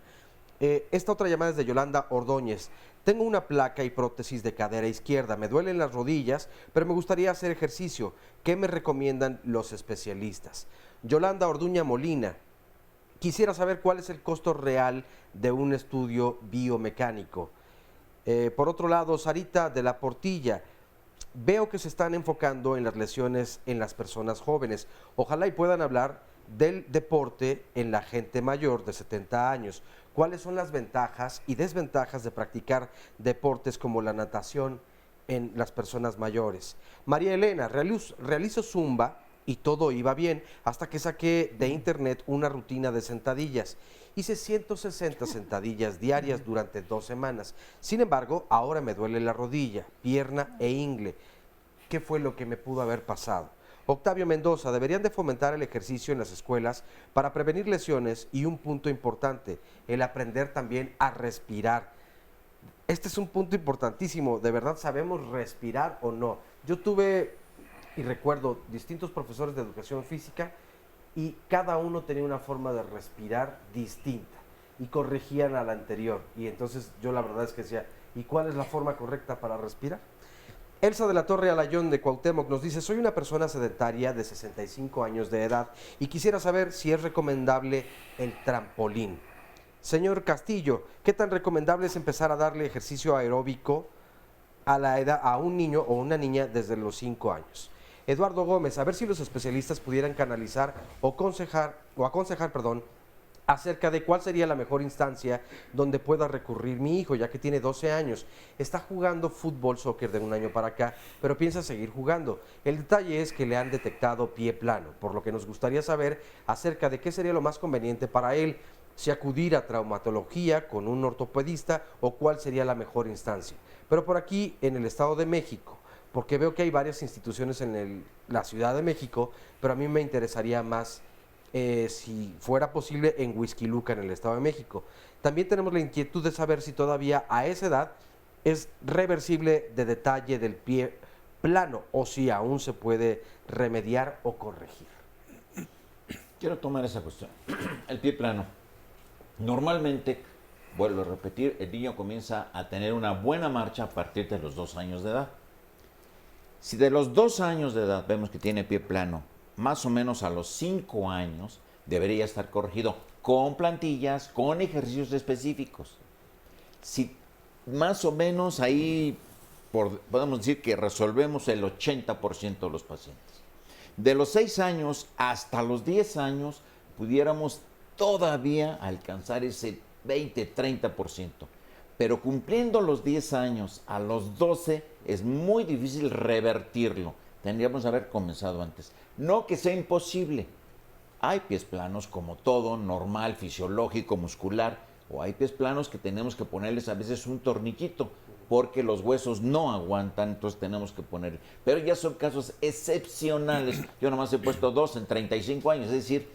Esta otra llamada es de Yolanda Ordóñez. Tengo una placa y prótesis de cadera izquierda, me duelen las rodillas, pero me gustaría hacer ejercicio. ¿Qué me recomiendan los especialistas? Yolanda Orduña Molina: quisiera saber cuál es el costo real de un estudio biomecánico. Por otro lado, Sarita de la Portilla: veo que se están enfocando en las lesiones en las personas jóvenes. Ojalá y puedan hablar del deporte en la gente mayor de 70 años. ¿Cuáles son las ventajas y desventajas de practicar deportes como la natación en las personas mayores? María Elena: realizo zumba y todo iba bien hasta que saqué de internet una rutina de sentadillas. Hice 160 sentadillas diarias durante 2 semanas. Sin embargo, ahora me duele la rodilla, pierna e ingle. ¿Qué fue lo que me pudo haber pasado? Octavio Mendoza: deberían de fomentar el ejercicio en las escuelas para prevenir lesiones y un punto importante, el aprender también a respirar. Este es un punto importantísimo. ¿De verdad sabemos respirar o no? Yo tuve y recuerdo distintos profesores de educación física y cada uno tenía una forma de respirar distinta y corregían a la anterior. Y entonces yo la verdad es que decía, ¿y cuál es la forma correcta para respirar? Elsa de la Torre Alayón de Cuauhtémoc nos dice: soy una persona sedentaria de 65 años de edad y quisiera saber si es recomendable el trampolín. Señor Castillo: ¿qué tan recomendable es empezar a darle ejercicio aeróbico a un niño o una niña desde los 5 años? Eduardo Gómez: a ver si los especialistas pudieran canalizar o aconsejar, acerca de cuál sería la mejor instancia donde pueda recurrir mi hijo, ya que tiene 12 años. Está jugando fútbol, soccer de un año para acá, pero piensa seguir jugando. El detalle es que le han detectado pie plano, por lo que nos gustaría saber acerca de qué sería lo más conveniente para él, si acudir a traumatología con un ortopedista o cuál sería la mejor instancia. Pero por aquí, en el Estado de México, porque veo que hay varias instituciones en la Ciudad de México, pero a mí me interesaría más si fuera posible en Huixquiluca, en el Estado de México. También tenemos la inquietud de saber si todavía a esa edad es reversible de detalle del pie plano o si aún se puede remediar o corregir. Quiero tomar esa cuestión. El pie plano. Normalmente, vuelvo a repetir, el niño comienza a tener una buena marcha a partir de los 2 años de edad. Si de los 2 años de edad vemos que tiene pie plano, más o menos a los 5 años debería estar corregido con plantillas, con ejercicios específicos. Si más o menos ahí podemos decir que resolvemos el 80% de los pacientes. De los 6 años hasta los 10 años pudiéramos todavía alcanzar ese 20-30%. Pero cumpliendo los 10 años a los 12 es muy difícil revertirlo. Tendríamos que haber comenzado antes. No que sea imposible. Hay pies planos como todo, normal, fisiológico, muscular, o hay pies planos que tenemos que ponerles a veces un torniquito porque los huesos no aguantan, entonces tenemos que poner. Pero ya son casos excepcionales. Yo nomás he puesto 2 en 35 años, es decir,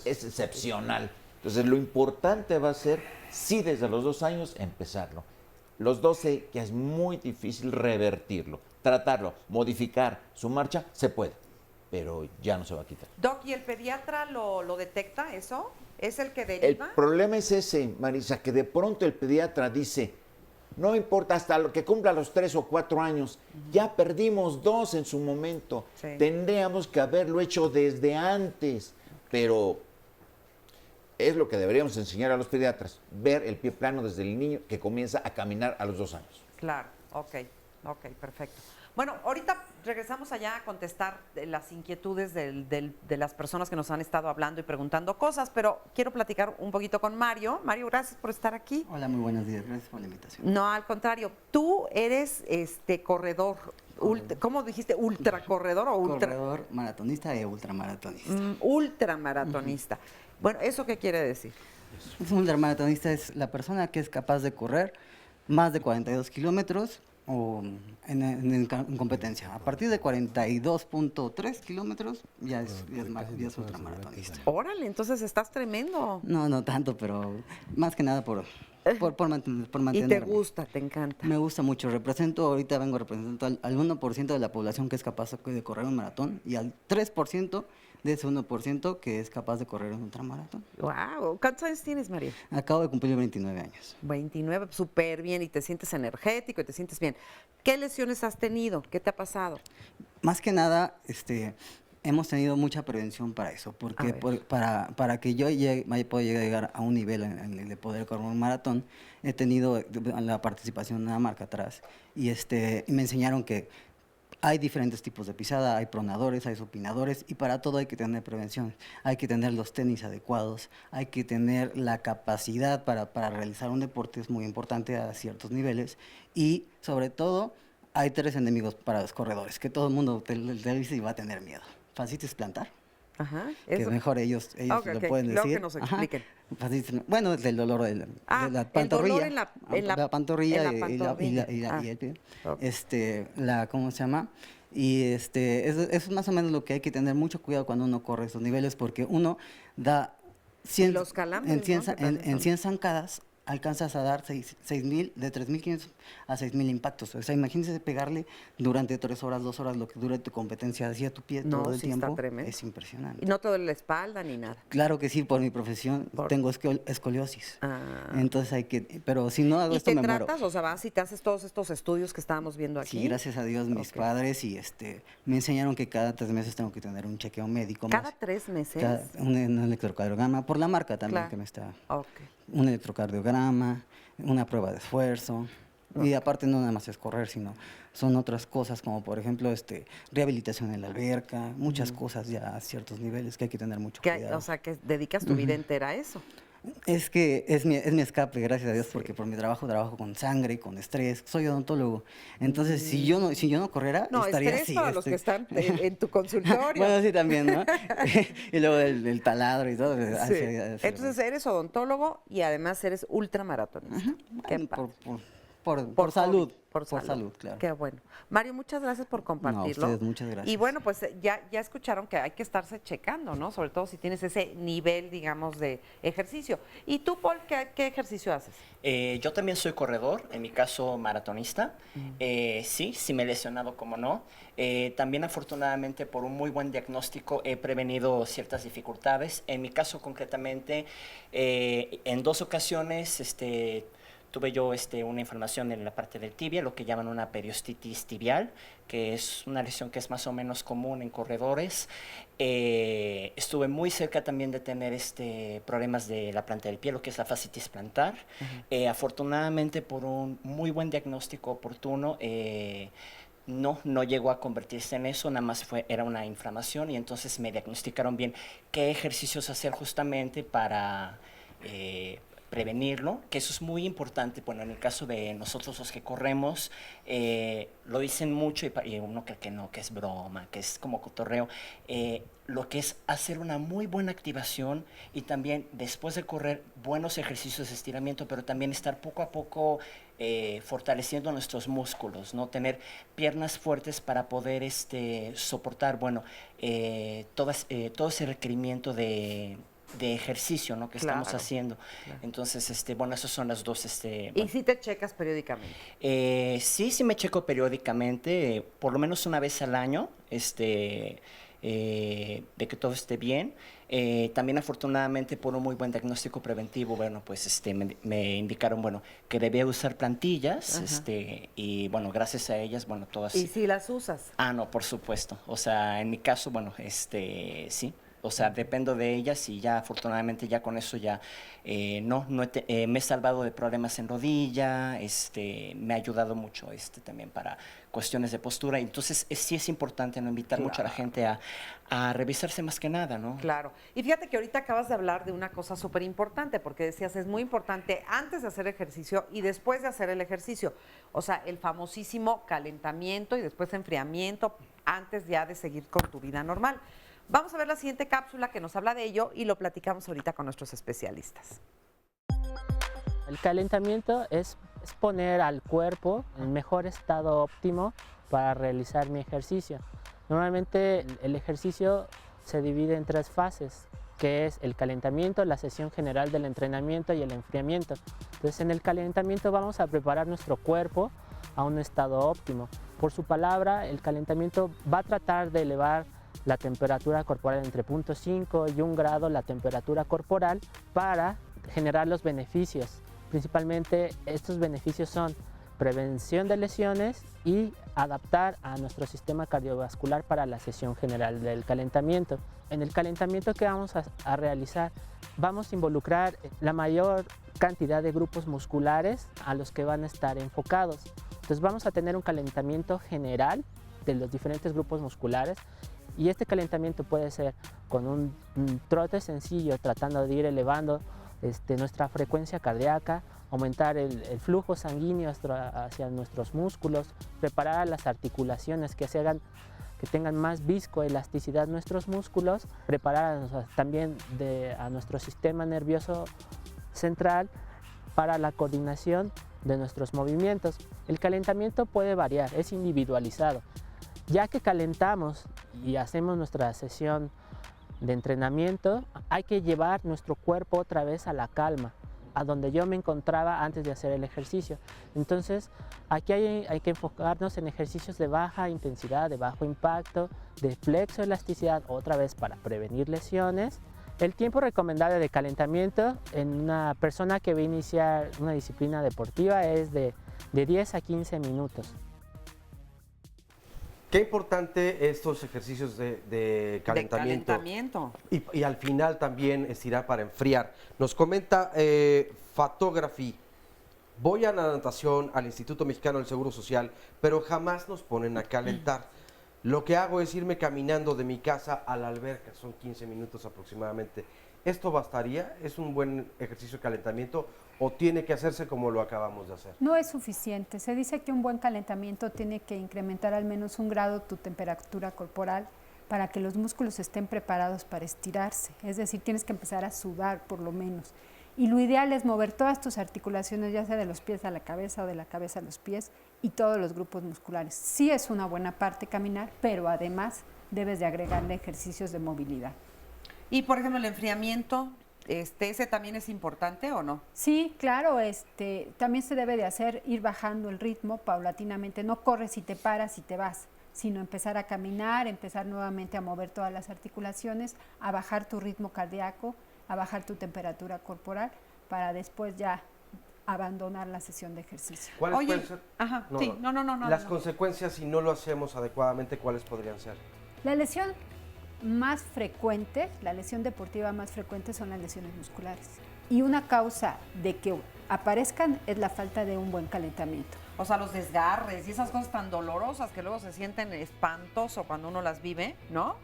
es excepcional. Entonces lo importante va a ser, sí, desde los 2 años empezarlo. Los 12 ya es muy difícil revertirlo. Tratarlo, modificar su marcha, se puede, pero ya no se va a quitar. Doc, ¿y el pediatra lo detecta eso? ¿Es el que El deriva? problema es ese, Marisa, que de pronto el pediatra dice, no importa hasta lo que cumpla los 3 o 4 años, ya perdimos 2 en su momento, Sí. Tendríamos que haberlo hecho desde antes, pero es lo que deberíamos enseñar a los pediatras, ver el pie plano desde el niño que comienza a caminar a los 2 años. Claro, ok, perfecto. Bueno, ahorita regresamos allá a contestar las inquietudes de las personas que nos han estado hablando y preguntando cosas, pero quiero platicar un poquito con Mario. Mario, gracias por estar aquí. Hola, muy buenos días, gracias por la invitación. No, al contrario, tú eres corredor, ¿cómo dijiste? ¿Ultracorredor o ultra? Corredor maratonista e ultramaratonista. Ultramaratonista. Bueno, ¿eso qué quiere decir? Un ultramaratonista es la persona que es capaz de correr más de 42 kilómetros o en competencia. A partir de 42.3 kilómetros ya es ultramaratonista. Órale, entonces estás tremendo. No tanto, pero más que nada por mantenerme. ¿Y te gusta, te encanta? Me gusta mucho. Ahorita vengo representando al 1% de la población que es capaz de correr un maratón y al 3% de ese 1% que es capaz de correr un ultramaratón. Wow. ¿Cuántos años tienes, María? Acabo de cumplir 29 años. 29, súper bien, y te sientes energético y te sientes bien. ¿Qué lesiones has tenido? ¿Qué te ha pasado? Más que nada, hemos tenido mucha prevención para eso, porque para que yo pueda llegar a un nivel en el de poder correr un maratón, he tenido la participación de una marca atrás y me enseñaron que hay diferentes tipos de pisada, hay pronadores, hay supinadores y para todo hay que tener prevención. Hay que tener los tenis adecuados, hay que tener la capacidad para realizar un deporte, es muy importante a ciertos niveles y sobre todo hay 3 enemigos para los corredores, que todo el mundo te dice y va a tener miedo. Fascitis plantar. Ajá. Que mejor ellos lo pueden decir. Luego que nos expliquen. Bueno, es el dolor de la pantorrilla. El dolor en la pantorrilla y el pie. ¿Cómo se llama? Y eso es más o menos lo que hay que tener mucho cuidado cuando uno corre estos niveles, porque uno da 100, los calambres, en 100 zancadas alcanzas a dar 6.000, de 3.500 a 6.000 impactos. O sea, imagínense pegarle durante 3 horas, 2 horas, lo que dure tu competencia hacia tu pie todo el tiempo. Es impresionante. ¿Y no te duele la espalda ni nada? Claro que sí, por mi profesión tengo escoliosis. Entonces pero si no hago esto me muero. ¿Y te tratas? O sea, vas y te haces todos estos estudios que estábamos viendo aquí. Sí, gracias a Dios, mis padres y me enseñaron que cada 3 meses tengo que tener un chequeo médico. ¿Cada 3 meses? Un electrocardiograma, por la marca también que me está... Un electrocardiograma, una prueba de esfuerzo. Y aparte no nada más es correr, sino son otras cosas como por ejemplo rehabilitación en la alberca, muchas cosas ya a ciertos niveles que hay que tener mucho cuidado. O sea, que dedicas tu vida entera a eso. Es que es mi escape, gracias a Dios, porque por mi trabajo con sangre, con estrés, soy odontólogo. Entonces, si yo no corriera, estaría estrés así. Para los que están en tu consultorio. Bueno, sí, también, ¿no? Y luego el taladro y todo. Sí. Entonces, eres odontólogo y además eres ultramaratonista. Por salud. Por salud, claro. Qué bueno. Mario, muchas gracias por compartirlo. No, ustedes, muchas gracias. Y bueno, pues ya escucharon que hay que estarse checando, ¿no? Sobre todo si tienes ese nivel, digamos, de ejercicio. ¿Y tú, Paul, qué ejercicio haces? Yo también soy corredor, en mi caso maratonista. Sí me he lesionado, como no. También, afortunadamente, por un muy buen diagnóstico, he prevenido ciertas dificultades. En mi caso, concretamente, en 2 ocasiones, tuve yo una inflamación en la parte del tibia, lo que llaman una periostitis tibial, que es una lesión que es más o menos común en corredores. Estuve muy cerca también de tener problemas de la planta del pie, lo que es la fascitis plantar. Afortunadamente, por un muy buen diagnóstico oportuno, no llegó a convertirse en eso, nada más era una inflamación y entonces me diagnosticaron bien qué ejercicios hacer justamente para prevenirlo, que eso es muy importante. Bueno, en el caso de nosotros los que corremos, lo dicen mucho y uno cree que no, que es broma, que es como cotorreo. Lo que es hacer una muy buena activación y también después de correr buenos ejercicios de estiramiento, pero también estar poco a poco fortaleciendo nuestros músculos, ¿no? Tener piernas fuertes para poder soportar, todo ese requerimiento de ejercicio, ¿no? que estamos haciendo. Claro. Entonces, esas son las dos. ¿Y si te checas periódicamente? Sí me checo periódicamente, por lo menos una vez al año, de que todo esté bien. También, afortunadamente, por un muy buen diagnóstico preventivo, me indicaron, que debía usar plantillas, y gracias a ellas, todas. ¿Y si las usas? No, por supuesto. O sea, en mi caso, sí. O sea, dependo de ellas y ya afortunadamente ya con eso ya me he salvado de problemas en rodilla, me ha ayudado mucho también para cuestiones de postura. Entonces sí es importante invitar mucho a la gente a revisarse más que nada, ¿no? Claro. Y fíjate que ahorita acabas de hablar de una cosa súper importante, porque decías, es muy importante antes de hacer ejercicio y después de hacer el ejercicio. O sea, el famosísimo calentamiento y después enfriamiento antes ya de seguir con tu vida normal. Vamos a ver la siguiente cápsula que nos habla de ello y lo platicamos ahorita con nuestros especialistas. El calentamiento es es poner al cuerpo en mejor estado óptimo para realizar mi ejercicio. Normalmente el ejercicio se divide en 3 fases, que es el calentamiento, la sesión general del entrenamiento y el enfriamiento. Entonces, en el calentamiento vamos a preparar nuestro cuerpo a un estado óptimo. Por su palabra, el calentamiento va a tratar de elevar la temperatura corporal entre 0.5 y 1 grado, la temperatura corporal, para generar los beneficios. Principalmente estos beneficios son prevención de lesiones y adaptar a nuestro sistema cardiovascular para la sesión general del calentamiento. En el calentamiento que vamos a realizar, vamos a involucrar la mayor cantidad de grupos musculares a los que van a estar enfocados. Entonces vamos a tener un calentamiento general de los diferentes grupos musculares, y este calentamiento puede ser con un trote sencillo, tratando de ir elevando nuestra frecuencia cardíaca, aumentar el flujo sanguíneo hacia nuestros músculos, preparar las articulaciones que tengan más viscoelasticidad nuestros músculos, preparar también a nuestro sistema nervioso central para la coordinación de nuestros movimientos. El calentamiento puede variar, es individualizado. Ya que calentamos y hacemos nuestra sesión de entrenamiento, hay que llevar nuestro cuerpo otra vez a la calma, a donde yo me encontraba antes de hacer el ejercicio. Entonces, aquí hay que enfocarnos en ejercicios de baja intensidad, de bajo impacto, de flexoelasticidad, otra vez para prevenir lesiones. El tiempo recomendable de calentamiento en una persona que va a iniciar una disciplina deportiva es de 10 a 15 minutos. Qué importante estos ejercicios de calentamiento. Y al final también estirar para enfriar. Nos comenta Photography: voy a la natación, al Instituto Mexicano del Seguro Social, pero jamás nos ponen a calentar. Lo que hago es irme caminando de mi casa a la alberca, son 15 minutos aproximadamente. ¿Esto bastaría? ¿Es un buen ejercicio de calentamiento o tiene que hacerse como lo acabamos de hacer? No es suficiente. Se dice que un buen calentamiento tiene que incrementar al menos 1 grado tu temperatura corporal para que los músculos estén preparados para estirarse. Es decir, tienes que empezar a sudar por lo menos. Y lo ideal es mover todas tus articulaciones, ya sea de los pies a la cabeza o de la cabeza a los pies, y todos los grupos musculares. Sí es una buena parte caminar, pero además debes de agregarle ejercicios de movilidad. Y por ejemplo, el enfriamiento, ¿ese también es importante o no? Sí, claro, también se debe de hacer, ir bajando el ritmo paulatinamente. No corres y te paras y te vas, sino empezar a caminar, empezar nuevamente a mover todas las articulaciones, a bajar tu ritmo cardíaco, a bajar tu temperatura corporal, para después ya abandonar la sesión de ejercicio. ¿Cuáles pueden ser? Ajá, no, sí, no. Las consecuencias si no lo hacemos adecuadamente, ¿cuáles podrían ser? La lesión más frecuente, la lesión deportiva más frecuente son las lesiones musculares. Y una causa de que aparezcan es la falta de un buen calentamiento. O sea, los desgarres y esas cosas tan dolorosas que luego se sienten espantoso cuando uno las vive, ¿no?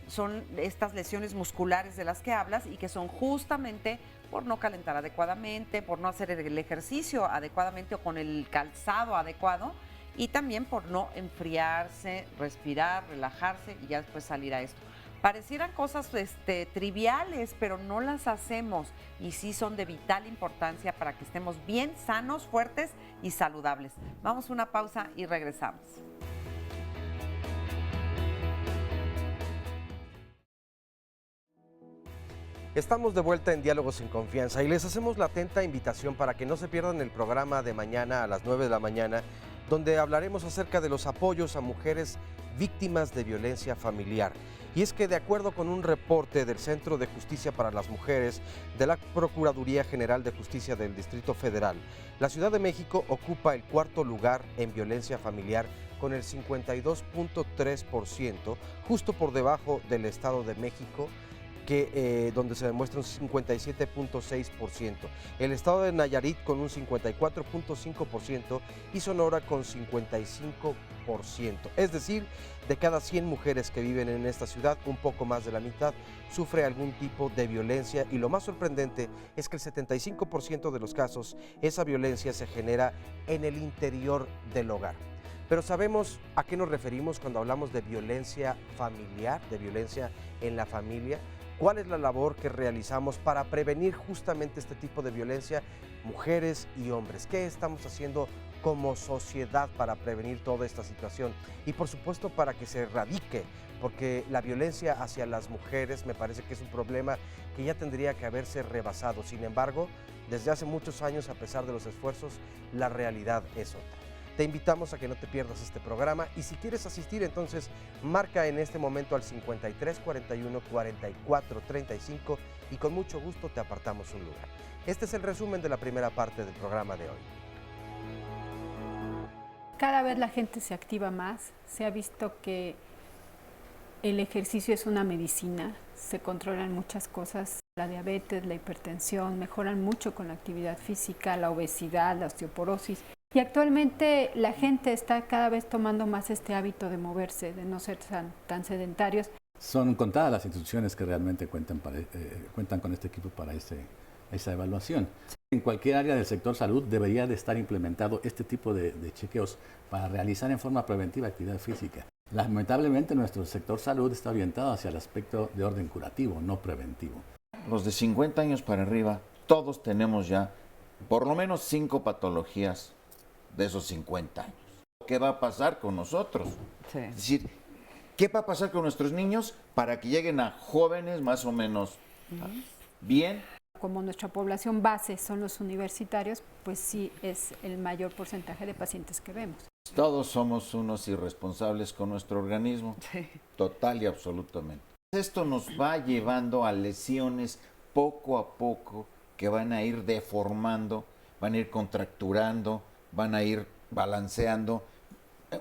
Son estas lesiones musculares de las que hablas y que son justamente por no calentar adecuadamente, por no hacer el ejercicio adecuadamente o con el calzado adecuado, y también por no enfriarse, respirar, relajarse y ya después salir a esto. Parecieran cosas triviales, pero no las hacemos y sí son de vital importancia para que estemos bien sanos, fuertes y saludables. Vamos a una pausa y regresamos. Estamos de vuelta en Diálogos en Confianza y les hacemos la atenta invitación para que no se pierdan el programa de mañana a las 9 de la mañana, donde hablaremos acerca de los apoyos a mujeres víctimas de violencia familiar. Y es que de acuerdo con un reporte del Centro de Justicia para las Mujeres de la Procuraduría General de Justicia del Distrito Federal, la Ciudad de México ocupa el 4º lugar en violencia familiar con el 52.3%, justo por debajo del Estado de México, donde se demuestra un 57.6%, el estado de Nayarit con un 54.5% y Sonora con 55%. Es decir, de cada 100 mujeres que viven en esta ciudad, un poco más de la mitad sufre algún tipo de violencia, y lo más sorprendente es que el 75% de los casos esa violencia se genera en el interior del hogar. Pero ¿sabemos a qué nos referimos cuando hablamos de violencia familiar, de violencia en la familia? ¿Cuál es la labor que realizamos para prevenir justamente este tipo de violencia, mujeres y hombres? ¿Qué estamos haciendo como sociedad para prevenir toda esta situación? Y por supuesto para que se erradique, porque la violencia hacia las mujeres me parece que es un problema que ya tendría que haberse rebasado. Sin embargo, desde hace muchos años, a pesar de los esfuerzos, la realidad es otra. Te invitamos a que no te pierdas este programa y si quieres asistir, entonces marca en este momento al 53 41 44 35 y con mucho gusto te apartamos un lugar. Este es el resumen de la primera parte del programa de hoy. Cada vez la gente se activa más, se ha visto que el ejercicio es una medicina, se controlan muchas cosas, la diabetes, la hipertensión, mejoran mucho con la actividad física, la obesidad, la osteoporosis. Y actualmente la gente está cada vez tomando más este hábito de moverse, de no ser tan sedentarios. Son contadas las instituciones que realmente cuentan con este equipo para esa evaluación. En cualquier área del sector salud debería de estar implementado este tipo de chequeos para realizar en forma preventiva actividad física. Lamentablemente nuestro sector salud está orientado hacia el aspecto de orden curativo, no preventivo. Los de 50 años para arriba, todos tenemos ya por lo menos 5 patologías de esos 50 años. ¿Qué va a pasar con nosotros? Sí. Es decir, ¿qué va a pasar con nuestros niños para que lleguen a jóvenes más o menos bien? Como nuestra población base son los universitarios, pues sí es el mayor porcentaje de pacientes que vemos. Todos somos unos irresponsables con nuestro organismo, sí. Total y absolutamente. Esto nos va llevando a lesiones poco a poco que van a ir deformando, van a ir contracturando, van a ir balanceando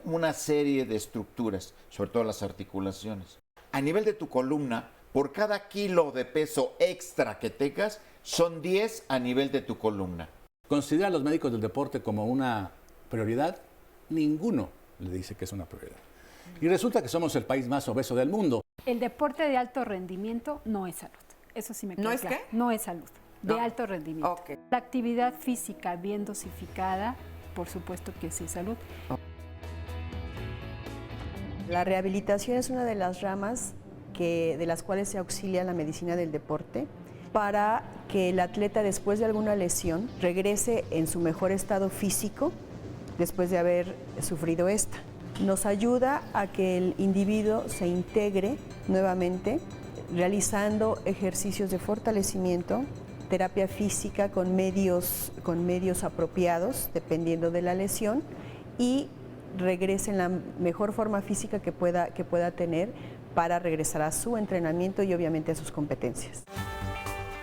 una serie de estructuras, sobre todo las articulaciones. A nivel de tu columna, por cada kilo de peso extra que tengas, son 10 a nivel de tu columna. ¿Considera a los médicos del deporte como una prioridad? Ninguno le dice que es una prioridad. Y resulta que somos el país más obeso del mundo. El deporte de alto rendimiento no es salud. Eso sí me queda claro. ¿No es qué? No es salud. De alto rendimiento. Okay. La actividad física bien dosificada, por supuesto que sí es salud. La rehabilitación es una de las ramas de las cuales se auxilia la medicina del deporte para que el atleta después de alguna lesión regrese en su mejor estado físico después de haber sufrido esta. Nos ayuda a que el individuo se integre nuevamente realizando ejercicios de fortalecimiento, terapia física con medios apropiados dependiendo de la lesión y regrese en la mejor forma física que pueda tener para regresar a su entrenamiento y obviamente a sus competencias.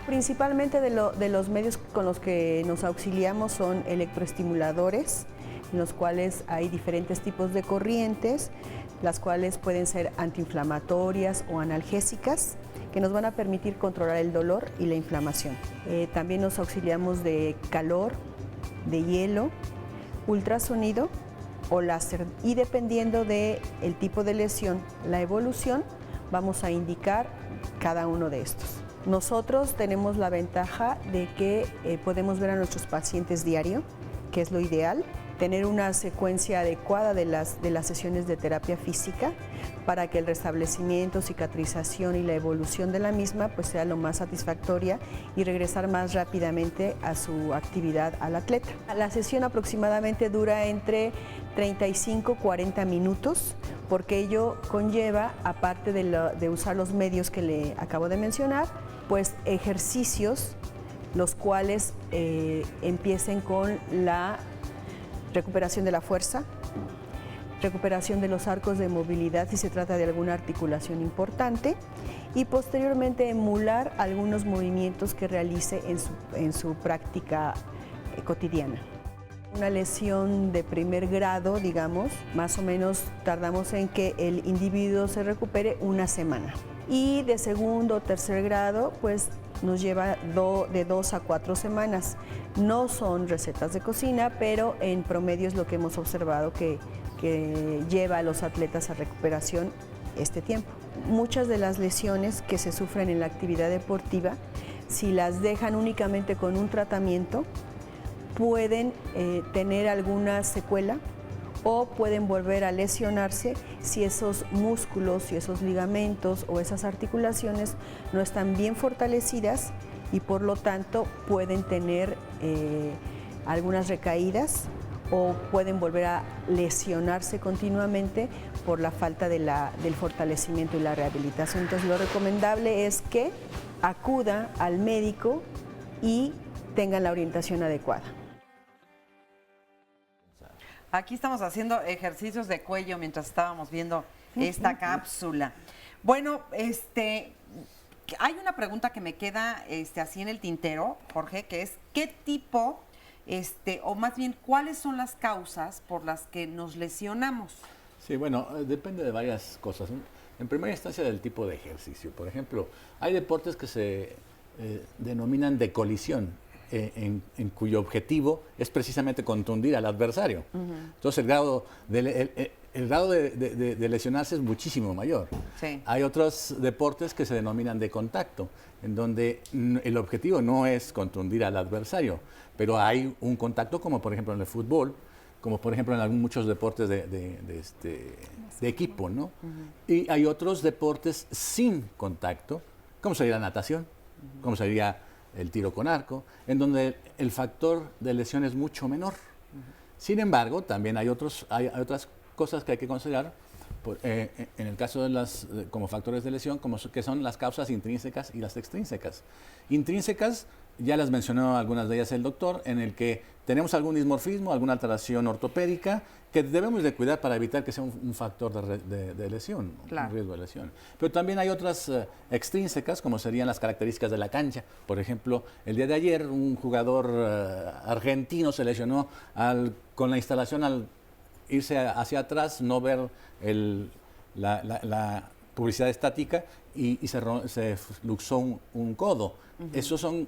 Principalmente de los medios con los que nos auxiliamos son electroestimuladores, en los cuales hay diferentes tipos de corrientes, las cuales pueden ser antiinflamatorias o analgésicas, que nos van a permitir controlar el dolor y la inflamación. También nos auxiliamos de calor, de hielo, ultrasonido o láser. Y dependiendo del tipo de lesión, la evolución, vamos a indicar cada uno de estos. Nosotros tenemos la ventaja de que podemos ver a nuestros pacientes diario, que es lo ideal, tener una secuencia adecuada de las sesiones de terapia física para que el restablecimiento, cicatrización y la evolución de la misma pues sea lo más satisfactoria y regresar más rápidamente a su actividad al atleta. La sesión aproximadamente dura entre 35 y 40 minutos porque ello conlleva, aparte de usar los medios que le acabo de mencionar, pues ejercicios los cuales empiecen con la recuperación de la fuerza, recuperación de los arcos de movilidad si se trata de alguna articulación importante y posteriormente emular algunos movimientos que realice en su práctica cotidiana. Una lesión de primer grado, digamos, más o menos tardamos en que el individuo se recupere una semana. Y de segundo o tercer grado, pues nos lleva de 2 a 4 semanas. No son recetas de cocina, pero en promedio es lo que hemos observado que lleva a los atletas a recuperación este tiempo. Muchas de las lesiones que se sufren en la actividad deportiva, si las dejan únicamente con un tratamiento, pueden tener alguna secuela o pueden volver a lesionarse si esos músculos, si esos ligamentos o esas articulaciones no están bien fortalecidas y por lo tanto pueden tener algunas recaídas o pueden volver a lesionarse continuamente por la falta del fortalecimiento y la rehabilitación. Entonces lo recomendable es que acuda al médico y tengan la orientación adecuada. Aquí estamos haciendo ejercicios de cuello mientras estábamos viendo esta cápsula. Bueno, hay una pregunta que me queda así en el tintero, Jorge, que es ¿qué tipo, o más bien, cuáles son las causas por las que nos lesionamos? Sí, bueno, depende de varias cosas. En primera instancia, del tipo de ejercicio. Por ejemplo, hay deportes que se denominan de colisión, en cuyo objetivo es precisamente contundir al adversario. Entonces, el grado de lesionarse es muchísimo mayor. Sí. Hay otros deportes que se denominan de contacto, en donde el objetivo no es contundir al adversario, pero hay un contacto, como por ejemplo en el fútbol, como por ejemplo en muchos deportes de equipo, ¿no? Y hay otros deportes sin contacto, como sería la natación, como sería el tiro con arco, en donde el factor de lesión es mucho menor. Sin embargo, también hay otras cosas que hay que considerar, en el caso de como factores de lesión, que son las causas intrínsecas y las extrínsecas. Intrínsecas, ya las mencionó algunas de ellas el doctor, en el que tenemos algún dismorfismo, alguna alteración ortopédica, que debemos de cuidar para evitar que sea un factor de lesión, claro, un riesgo de lesión. Pero también hay otras extrínsecas, como serían las características de la cancha. Por ejemplo, el día de ayer un jugador argentino se lesionó con la instalación al irse hacia atrás, no ver la publicidad estática y se luxó un codo. Esos son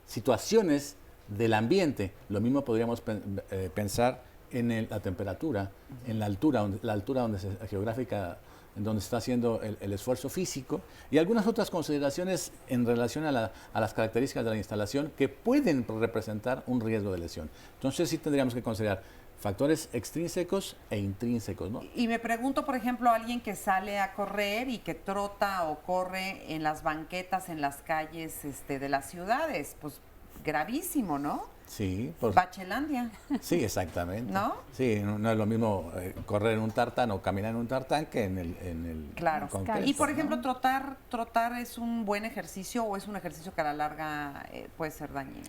situaciones del ambiente. Lo mismo podríamos pensar en la temperatura, en la altura geográfica en donde se está haciendo el esfuerzo físico, y algunas otras consideraciones en relación a las características de la instalación que pueden representar un riesgo de lesión. Entonces sí tendríamos que considerar factores extrínsecos e intrínsecos, ¿no? Y me pregunto, por ejemplo, alguien que sale a correr y que trota o corre en las banquetas, en las calles de las ciudades, pues gravísimo, ¿no? Sí. Bachelandia. Sí, exactamente. ¿No? Sí, no es lo mismo correr en un tartán o caminar en un tartán que en el claro. concreto, y por ejemplo, ¿no? trotar es un buen ejercicio o es un ejercicio que a la larga puede ser dañino.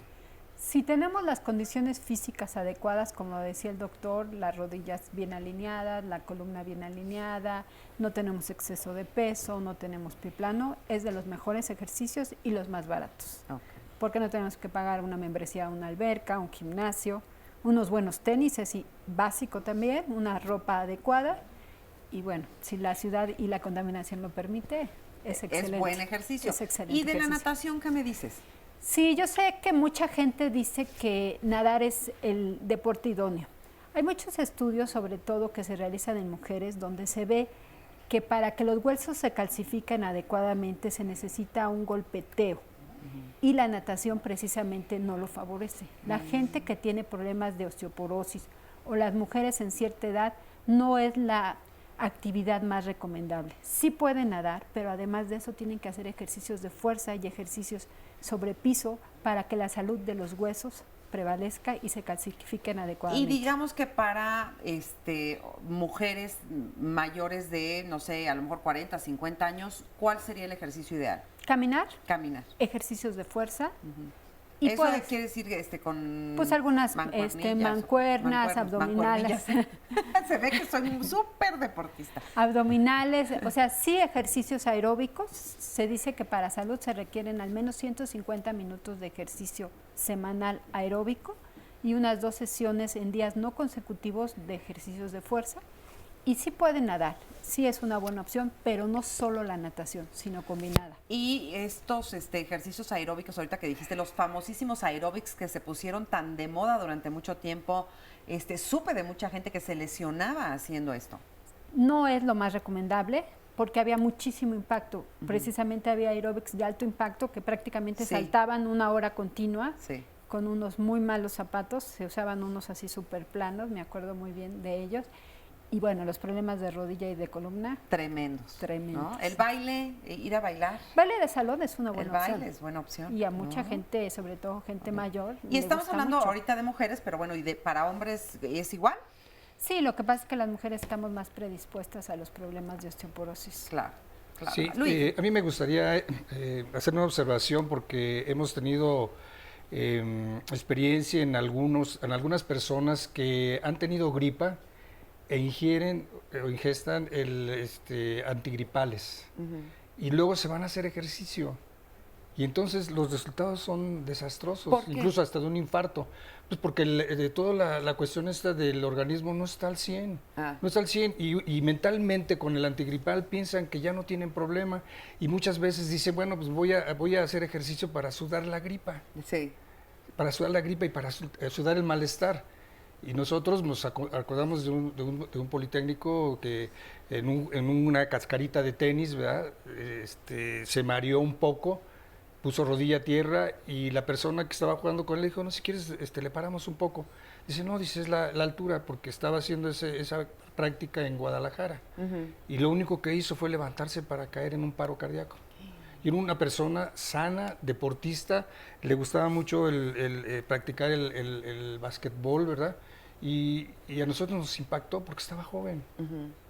Si tenemos las condiciones físicas adecuadas, como decía el doctor, las rodillas bien alineadas, la columna bien alineada, no tenemos exceso de peso, no tenemos pie plano, es de los mejores ejercicios y los más baratos. Okay. Porque no tenemos que pagar una membresía a una alberca, un gimnasio, unos buenos tenis, así básico también, una ropa adecuada. Y bueno, si la ciudad y la contaminación lo permite, es excelente. Es buen ejercicio. Es excelente. ¿Y de ejercicio. la natación qué me dices? Sí, yo sé que mucha gente dice que nadar es el deporte idóneo. Hay muchos estudios, sobre todo que se realizan en mujeres, donde se ve que para que los huesos se calcifiquen adecuadamente se necesita un golpeteo. Y la natación precisamente no lo favorece. La gente que tiene problemas de osteoporosis o las mujeres en cierta edad no es la actividad más recomendable. Sí pueden nadar, pero además de eso tienen que hacer ejercicios de fuerza y ejercicios sobre piso para que la salud de los huesos prevalezca y se calcifiquen adecuadamente. Y digamos que para mujeres mayores de, no sé, a lo mejor 40, 50 años, ¿cuál sería el ejercicio ideal? Caminar. Caminar. Ejercicios de fuerza. Y ¿eso quiere decir con pues algunas mancuernas, abdominales? Se ve que soy súper deportista. Abdominales, o sea, sí ejercicios aeróbicos. Se dice que para salud se requieren al menos 150 minutos de ejercicio semanal aeróbico y unas 2 sesiones en días no consecutivos de ejercicios de fuerza. Y sí pueden nadar, sí es una buena opción, pero no solo la natación, sino combinada. Y estos ejercicios aeróbicos, ahorita que dijiste, los famosísimos aeróbics que se pusieron tan de moda durante mucho tiempo, supe de mucha gente que se lesionaba haciendo esto. No es lo más recomendable porque había muchísimo impacto. Precisamente había aeróbics de alto impacto que prácticamente saltaban 1 hora continua. Sí. con unos muy malos zapatos, se usaban unos así súper planos, me acuerdo muy bien de ellos. Y bueno, los problemas de rodilla y de columna. Tremendos. Tremendos. ¿No? El baile, ir a bailar. Baile de salón es una buena opción. El baile es buena opción. Y a mucha gente, sobre todo gente mayor. Y estamos hablando ahorita de mujeres, pero bueno, ¿y para hombres es igual? Sí, lo que pasa es que las mujeres estamos más predispuestas a los problemas de osteoporosis. Claro. Claro. Sí, a mí me gustaría hacer una observación porque hemos tenido experiencia en algunas personas que han tenido gripa e ingieren o ingestan antigripales y luego se van a hacer ejercicio y entonces los resultados son desastrosos, incluso hasta de un infarto. Pues porque de toda la cuestión esta del organismo no está al 100, no está al 100 y mentalmente con el antigripal piensan que ya no tienen problema y muchas veces dicen, bueno, pues voy a hacer ejercicio para sudar la gripa. Sí. Para sudar la gripa y para sudar el malestar. Y nosotros nos acordamos de un politécnico que en una cascarita de tenis, ¿verdad? Se mareó un poco, puso rodilla a tierra y la persona que estaba jugando con él dijo, no, si quieres le paramos un poco. Dice, no, es la altura, porque estaba haciendo esa práctica en Guadalajara. Y lo único que hizo fue levantarse para caer en un paro cardíaco. Y era una persona sana, deportista, le gustaba mucho practicar el básquetbol, ¿verdad? Y a nosotros nos impactó porque estaba joven.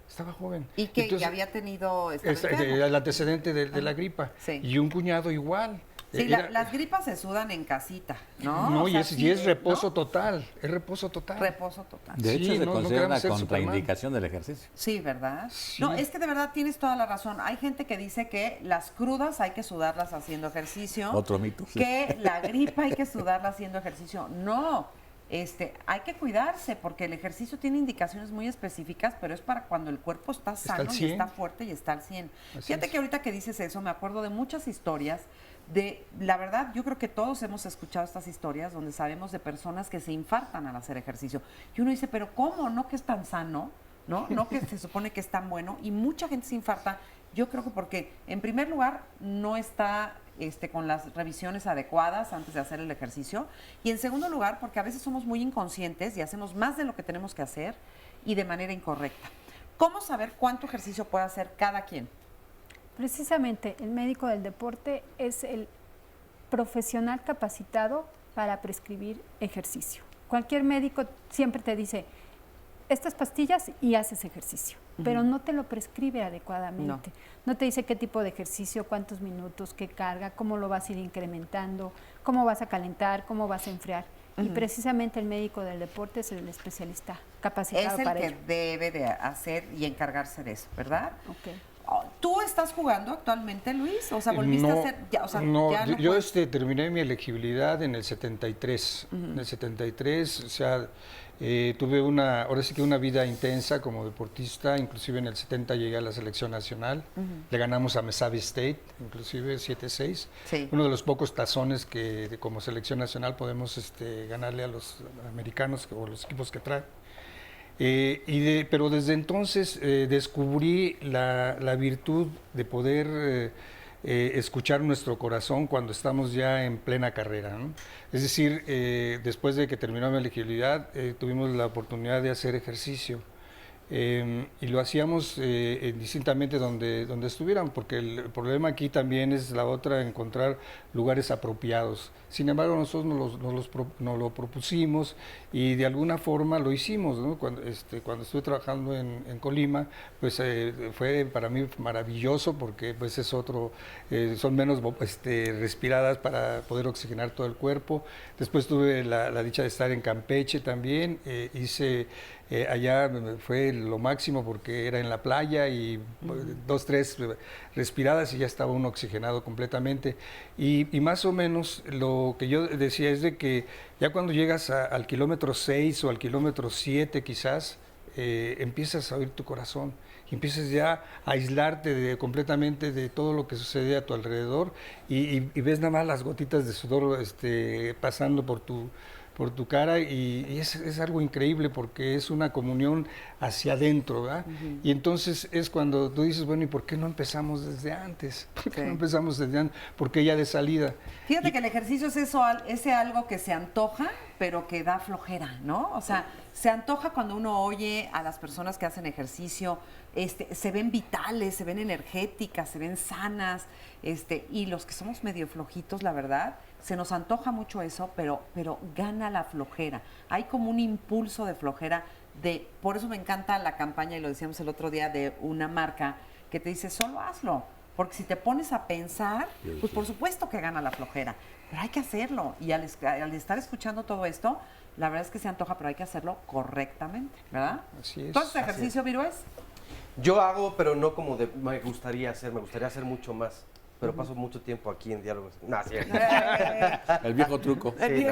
Estaba joven. ¿Y que ya había tenido el antecedente de la gripa? Sí. Y un cuñado igual. Sí, las gripas se sudan en casita, ¿no? No, es reposo total, es reposo total. Reposo total. De hecho, se considera una contraindicación del ejercicio. Sí, ¿verdad? Sí. No, es que de verdad tienes toda la razón. Hay gente que dice que las crudas hay que sudarlas haciendo ejercicio. Otro mito. Sí. Que la gripa hay que sudarla haciendo ejercicio. No, hay que cuidarse porque el ejercicio tiene indicaciones muy específicas, pero es para cuando el cuerpo está sano y está fuerte y está al 100. Fíjate que ahorita que dices eso, me acuerdo de muchas historias la verdad, yo creo que todos hemos escuchado estas historias donde sabemos de personas que se infartan al hacer ejercicio. Y uno dice, pero ¿cómo? ¿No que es tan sano? ¿No que se supone que es tan bueno? Y mucha gente se infarta, yo creo que porque, en primer lugar, no está con las revisiones adecuadas antes de hacer el ejercicio. Y en segundo lugar, porque a veces somos muy inconscientes y hacemos más de lo que tenemos que hacer y de manera incorrecta. ¿Cómo saber cuánto ejercicio puede hacer cada quien? Precisamente, el médico del deporte es el profesional capacitado para prescribir ejercicio. Cualquier médico siempre te dice, estas pastillas y haces ejercicio, pero no te lo prescribe adecuadamente. No te dice qué tipo de ejercicio, cuántos minutos, qué carga, cómo lo vas a ir incrementando, cómo vas a calentar, cómo vas a enfriar. Y precisamente el médico del deporte es el especialista capacitado para ello. Es el que debe de hacer y encargarse de eso, ¿verdad? Ok. ¿Tú estás jugando actualmente, Luis? O sea, ¿volviste a hacer? Yo terminé mi elegibilidad en el 73. En el 73, o sea, tuve ahora sí que una vida intensa como deportista. Inclusive en el 70 llegué a la selección nacional. Le ganamos a Mesabi State, inclusive 7-6. Sí. Uno de los pocos tazones que como selección nacional podemos ganarle a los americanos o los equipos que traen. Pero desde entonces descubrí la virtud de poder escuchar nuestro corazón cuando estamos ya en plena carrera, ¿no? Es decir, después de que terminó mi elegibilidad, tuvimos la oportunidad de hacer ejercicio. Y lo hacíamos indistintamente donde estuvieran, porque el problema aquí también es encontrar lugares apropiados. Sin embargo, nosotros nos lo propusimos y de alguna forma lo hicimos, ¿no? Cuando estuve trabajando en Colima, pues fue para mí maravilloso porque pues son menos respiradas para poder oxigenar todo el cuerpo. Después tuve la dicha de estar en Campeche también, allá fue lo máximo porque era en la playa y 2, 3 respiradas y ya estaba uno oxigenado completamente. Y más o menos lo que yo decía es de que ya cuando llegas al kilómetro 6 o al kilómetro 7 quizás, empiezas a oír tu corazón y empiezas ya a aislarte completamente de todo lo que sucede a tu alrededor y ves nada más las gotitas de sudor pasando por por tu cara y es algo increíble porque es una comunión hacia adentro, ¿verdad? Y entonces es cuando tú dices, bueno, ¿y por qué no empezamos desde antes? ¿Por qué no empezamos desde antes? Porque ya de salida. Fíjate que el ejercicio es ese algo que se antoja, pero que da flojera, ¿no? O sea, se antoja cuando uno oye a las personas que hacen ejercicio, se ven vitales, se ven energéticas, se ven sanas, y los que somos medio flojitos, la verdad, se nos antoja mucho eso, pero gana la flojera. Hay como un impulso de flojera, por eso me encanta la campaña, y lo decíamos el otro día, de una marca que te dice, solo hazlo. Porque si te pones a pensar, pues por supuesto que gana la flojera, pero hay que hacerlo. Y al estar escuchando todo esto, la verdad es que se antoja, pero hay que hacerlo correctamente, ¿verdad? Así es. ¿Tú haces ejercicio, Virués? Yo hago, pero no como me gustaría hacer mucho más. Pero paso mucho tiempo aquí en diálogos. No, sí. El viejo truco. Sí,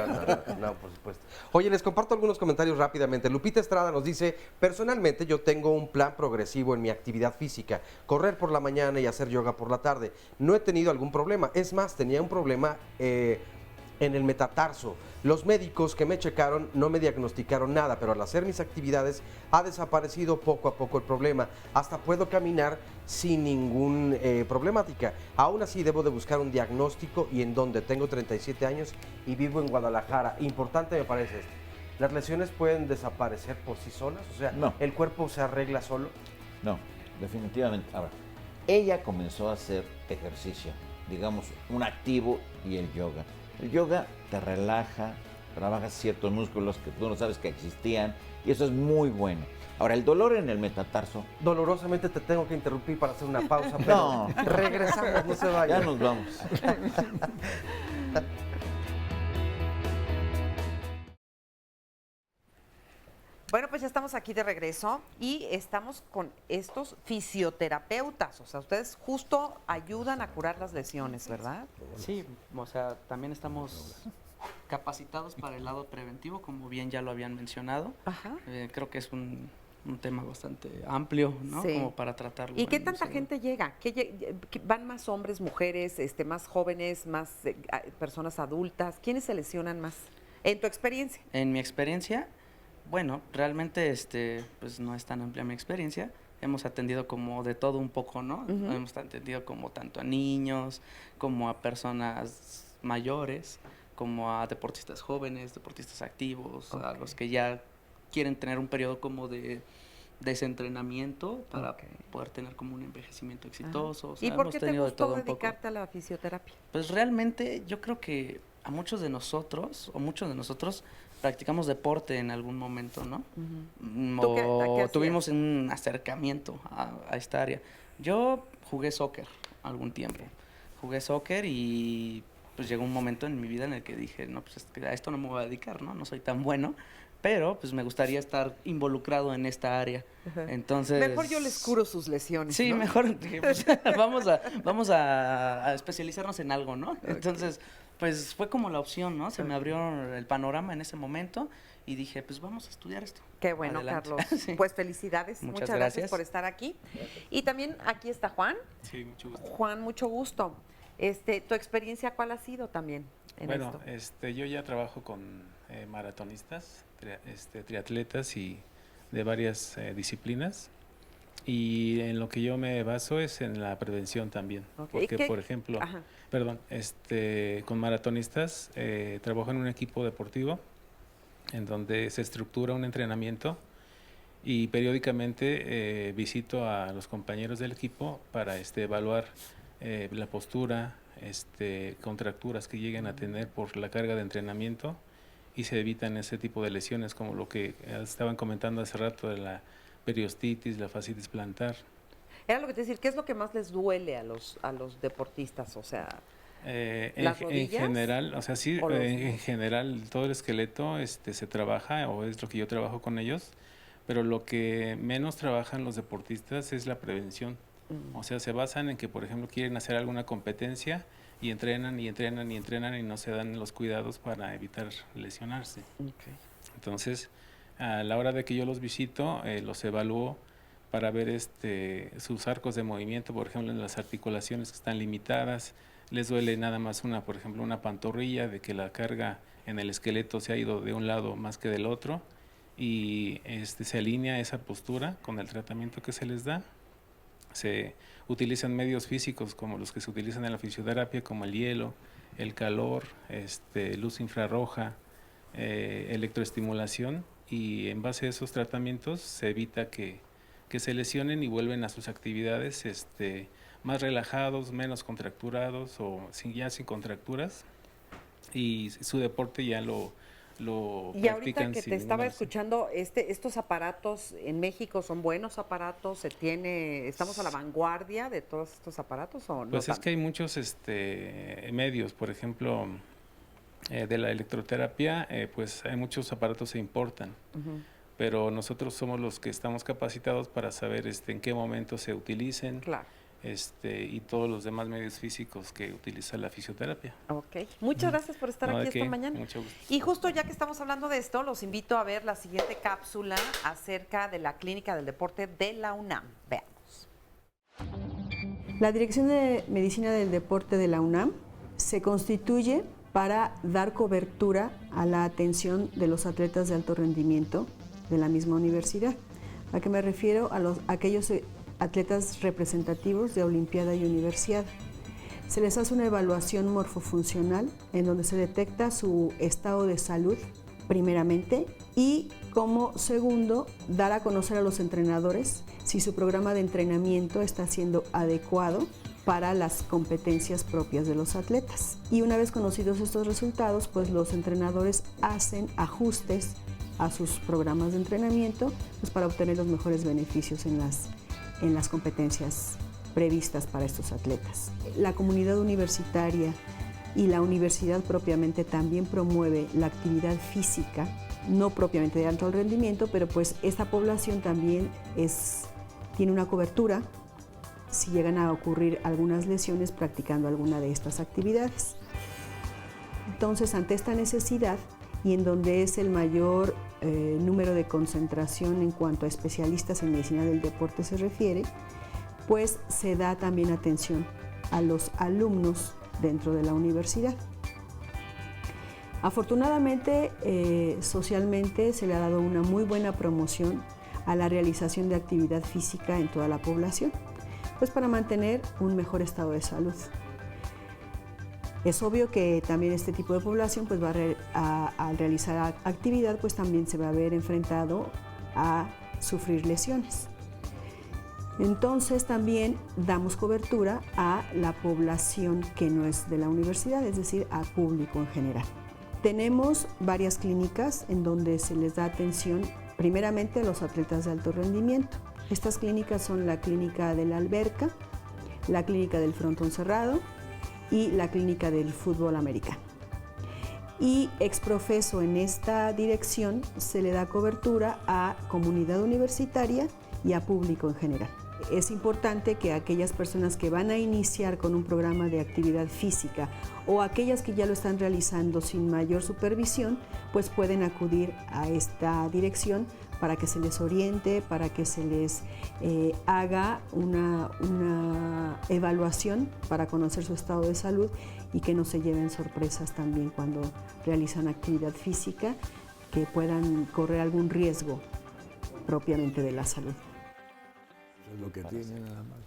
no, por supuesto. Oye, les comparto algunos comentarios rápidamente. Lupita Estrada nos dice, personalmente yo tengo un plan progresivo en mi actividad física, correr por la mañana y hacer yoga por la tarde. No he tenido algún problema. Es más, tenía un problema en el metatarso. Los médicos que me checaron no me diagnosticaron nada, pero al hacer mis actividades ha desaparecido poco a poco el problema. Hasta puedo caminar sin ningún problemática. Aún así debo de buscar un diagnóstico y en donde tengo 37 años y vivo en Guadalajara. Importante me parece esto. ¿Las lesiones pueden desaparecer por sí solas? O sea, no. ¿El cuerpo se arregla solo? No, definitivamente. Ahora, ella comenzó a hacer ejercicio, digamos, un activo y el yoga. El yoga te relaja, trabajas ciertos músculos que tú no sabes que existían y eso es muy bueno. Ahora, el dolor en el metatarso... Dolorosamente te tengo que interrumpir para hacer una pausa, pero no. Regresamos, no se vaya. Ya nos vamos. Bueno, pues ya estamos aquí de regreso y estamos con estos fisioterapeutas. O sea, ustedes justo ayudan a curar las lesiones, ¿verdad? Sí, o sea, también estamos capacitados para el lado preventivo, como bien ya lo habían mencionado. Ajá. Creo que es un tema bastante amplio, ¿no? Sí. Como para tratarlo. ¿Y qué tanta gente llega? ¿Van más hombres, mujeres, más jóvenes, más personas adultas? ¿Quiénes se lesionan más? En tu experiencia. En mi experiencia, bueno, realmente pues no es tan amplia mi experiencia. Hemos atendido como de todo un poco, ¿no? Hemos atendido como tanto a niños, como a personas mayores, como a deportistas jóvenes, deportistas activos, a los que ya quieren tener un periodo como de desentrenamiento para poder tener como un envejecimiento exitoso. O sea, ¿Y por qué te gustó de dedicarte a la fisioterapia? Pues realmente yo creo que a muchos de nosotros practicamos deporte en algún momento, ¿no? O tuvimos un acercamiento a esta área. Yo jugué soccer algún tiempo. Jugué soccer y pues llegó un momento en mi vida en el que dije, no, pues a esto no me voy a dedicar, ¿no? No soy tan bueno, pero pues me gustaría estar involucrado en esta área. Entonces... Mejor yo les curo sus lesiones, sí, ¿no? mejor pues, vamos a especializarnos en algo, ¿no? Entonces, pues fue como la opción, ¿no? Se me abrió el panorama en ese momento y dije, pues vamos a estudiar esto. Qué bueno, adelante. Carlos. Sí. Pues felicidades. Muchas gracias por estar aquí. Y también aquí está Juan. Sí, mucho gusto. Juan, mucho gusto. ¿Tu experiencia cuál ha sido también en esto? Yo ya trabajo con maratonistas, triatletas y de varias disciplinas. Y en lo que yo me baso es en la prevención también. Porque, por ejemplo, con maratonistas trabajo en un equipo deportivo en donde se estructura un entrenamiento y periódicamente visito a los compañeros del equipo para evaluar la postura, contracturas que lleguen a tener por la carga de entrenamiento y se evitan ese tipo de lesiones como lo que estaban comentando hace rato de la periostitis, la fascitis plantar. Era lo que te decir, ¿qué es lo que más les duele a los deportistas? O sea, ¿las rodillas? En general, o sea, sí, en general todo el esqueleto se trabaja, o es lo que yo trabajo con ellos, pero lo que menos trabajan los deportistas es la prevención. O sea, se basan en que, por ejemplo, quieren hacer alguna competencia y entrenan y entrenan y entrenan y no se dan los cuidados para evitar lesionarse. Entonces, a la hora de que yo los visito, los evalúo para ver sus arcos de movimiento, por ejemplo, en las articulaciones que están limitadas, les duele nada más por ejemplo, una pantorrilla, de que la carga en el esqueleto se ha ido de un lado más que del otro, y se alinea esa postura con el tratamiento que se les da. Se utilizan medios físicos como los que se utilizan en la fisioterapia, como el hielo, el calor, luz infrarroja, electroestimulación, y en base a esos tratamientos se evita que se lesionen y vuelven a sus actividades más relajados, menos contracturados o ya sin contracturas, y su deporte ya lo y ahorita que te estaba escuchando, estos aparatos en México son buenos aparatos, estamos a la vanguardia de todos estos aparatos, ¿o no? Pues es que hay muchos medios, por ejemplo, de la electroterapia, pues hay muchos aparatos se importan, pero nosotros somos los que estamos capacitados para saber en qué momento se utilicen. Claro. Y todos los demás medios físicos que utiliza la fisioterapia. Ok, muchas gracias por estar aquí esta mañana. Mucho gusto. Y justo ya que estamos hablando de esto, los invito a ver la siguiente cápsula acerca de la Clínica del Deporte de la UNAM. Veamos. La Dirección de Medicina del Deporte de la UNAM se constituye para dar cobertura a la atención de los atletas de alto rendimiento de la misma universidad. ¿A qué me refiero? A aquellos atletas representativos de Olimpiada y Universidad. Se les hace una evaluación morfofuncional en donde se detecta su estado de salud primeramente, y como segundo, dar a conocer a los entrenadores si su programa de entrenamiento está siendo adecuado para las competencias propias de los atletas. Y una vez conocidos estos resultados, pues los entrenadores hacen ajustes a sus programas de entrenamiento, pues para obtener los mejores beneficios en las competencias previstas para estos atletas. La comunidad universitaria y la universidad propiamente también promueve la actividad física, no propiamente de alto rendimiento, pero pues esta población también tiene una cobertura si llegan a ocurrir algunas lesiones practicando alguna de estas actividades. Entonces, ante esta necesidad, y en donde es el mayor número de concentración en cuanto a especialistas en medicina del deporte se refiere, pues se da también atención a los alumnos dentro de la universidad. Afortunadamente, socialmente se le ha dado una muy buena promoción a la realización de actividad física en toda la población, pues para mantener un mejor estado de salud. Es obvio que también este tipo de población pues al realizar actividad pues también se va a ver enfrentado a sufrir lesiones. Entonces también damos cobertura a la población que no es de la universidad, es decir, al público en general. Tenemos varias clínicas en donde se les da atención primeramente a los atletas de alto rendimiento. Estas clínicas son la clínica de la alberca, la clínica del frontón cerrado y la clínica del fútbol americano. Y exprofeso en esta dirección se le da cobertura a comunidad universitaria y a público en general. Es importante que aquellas personas que van a iniciar con un programa de actividad física o aquellas que ya lo están realizando sin mayor supervisión, pues pueden acudir a esta dirección para que se les oriente, para que se les haga una evaluación para conocer su estado de salud y que no se lleven sorpresas también cuando realizan actividad física, que puedan correr algún riesgo propiamente de la salud. Es lo que tiene nada más.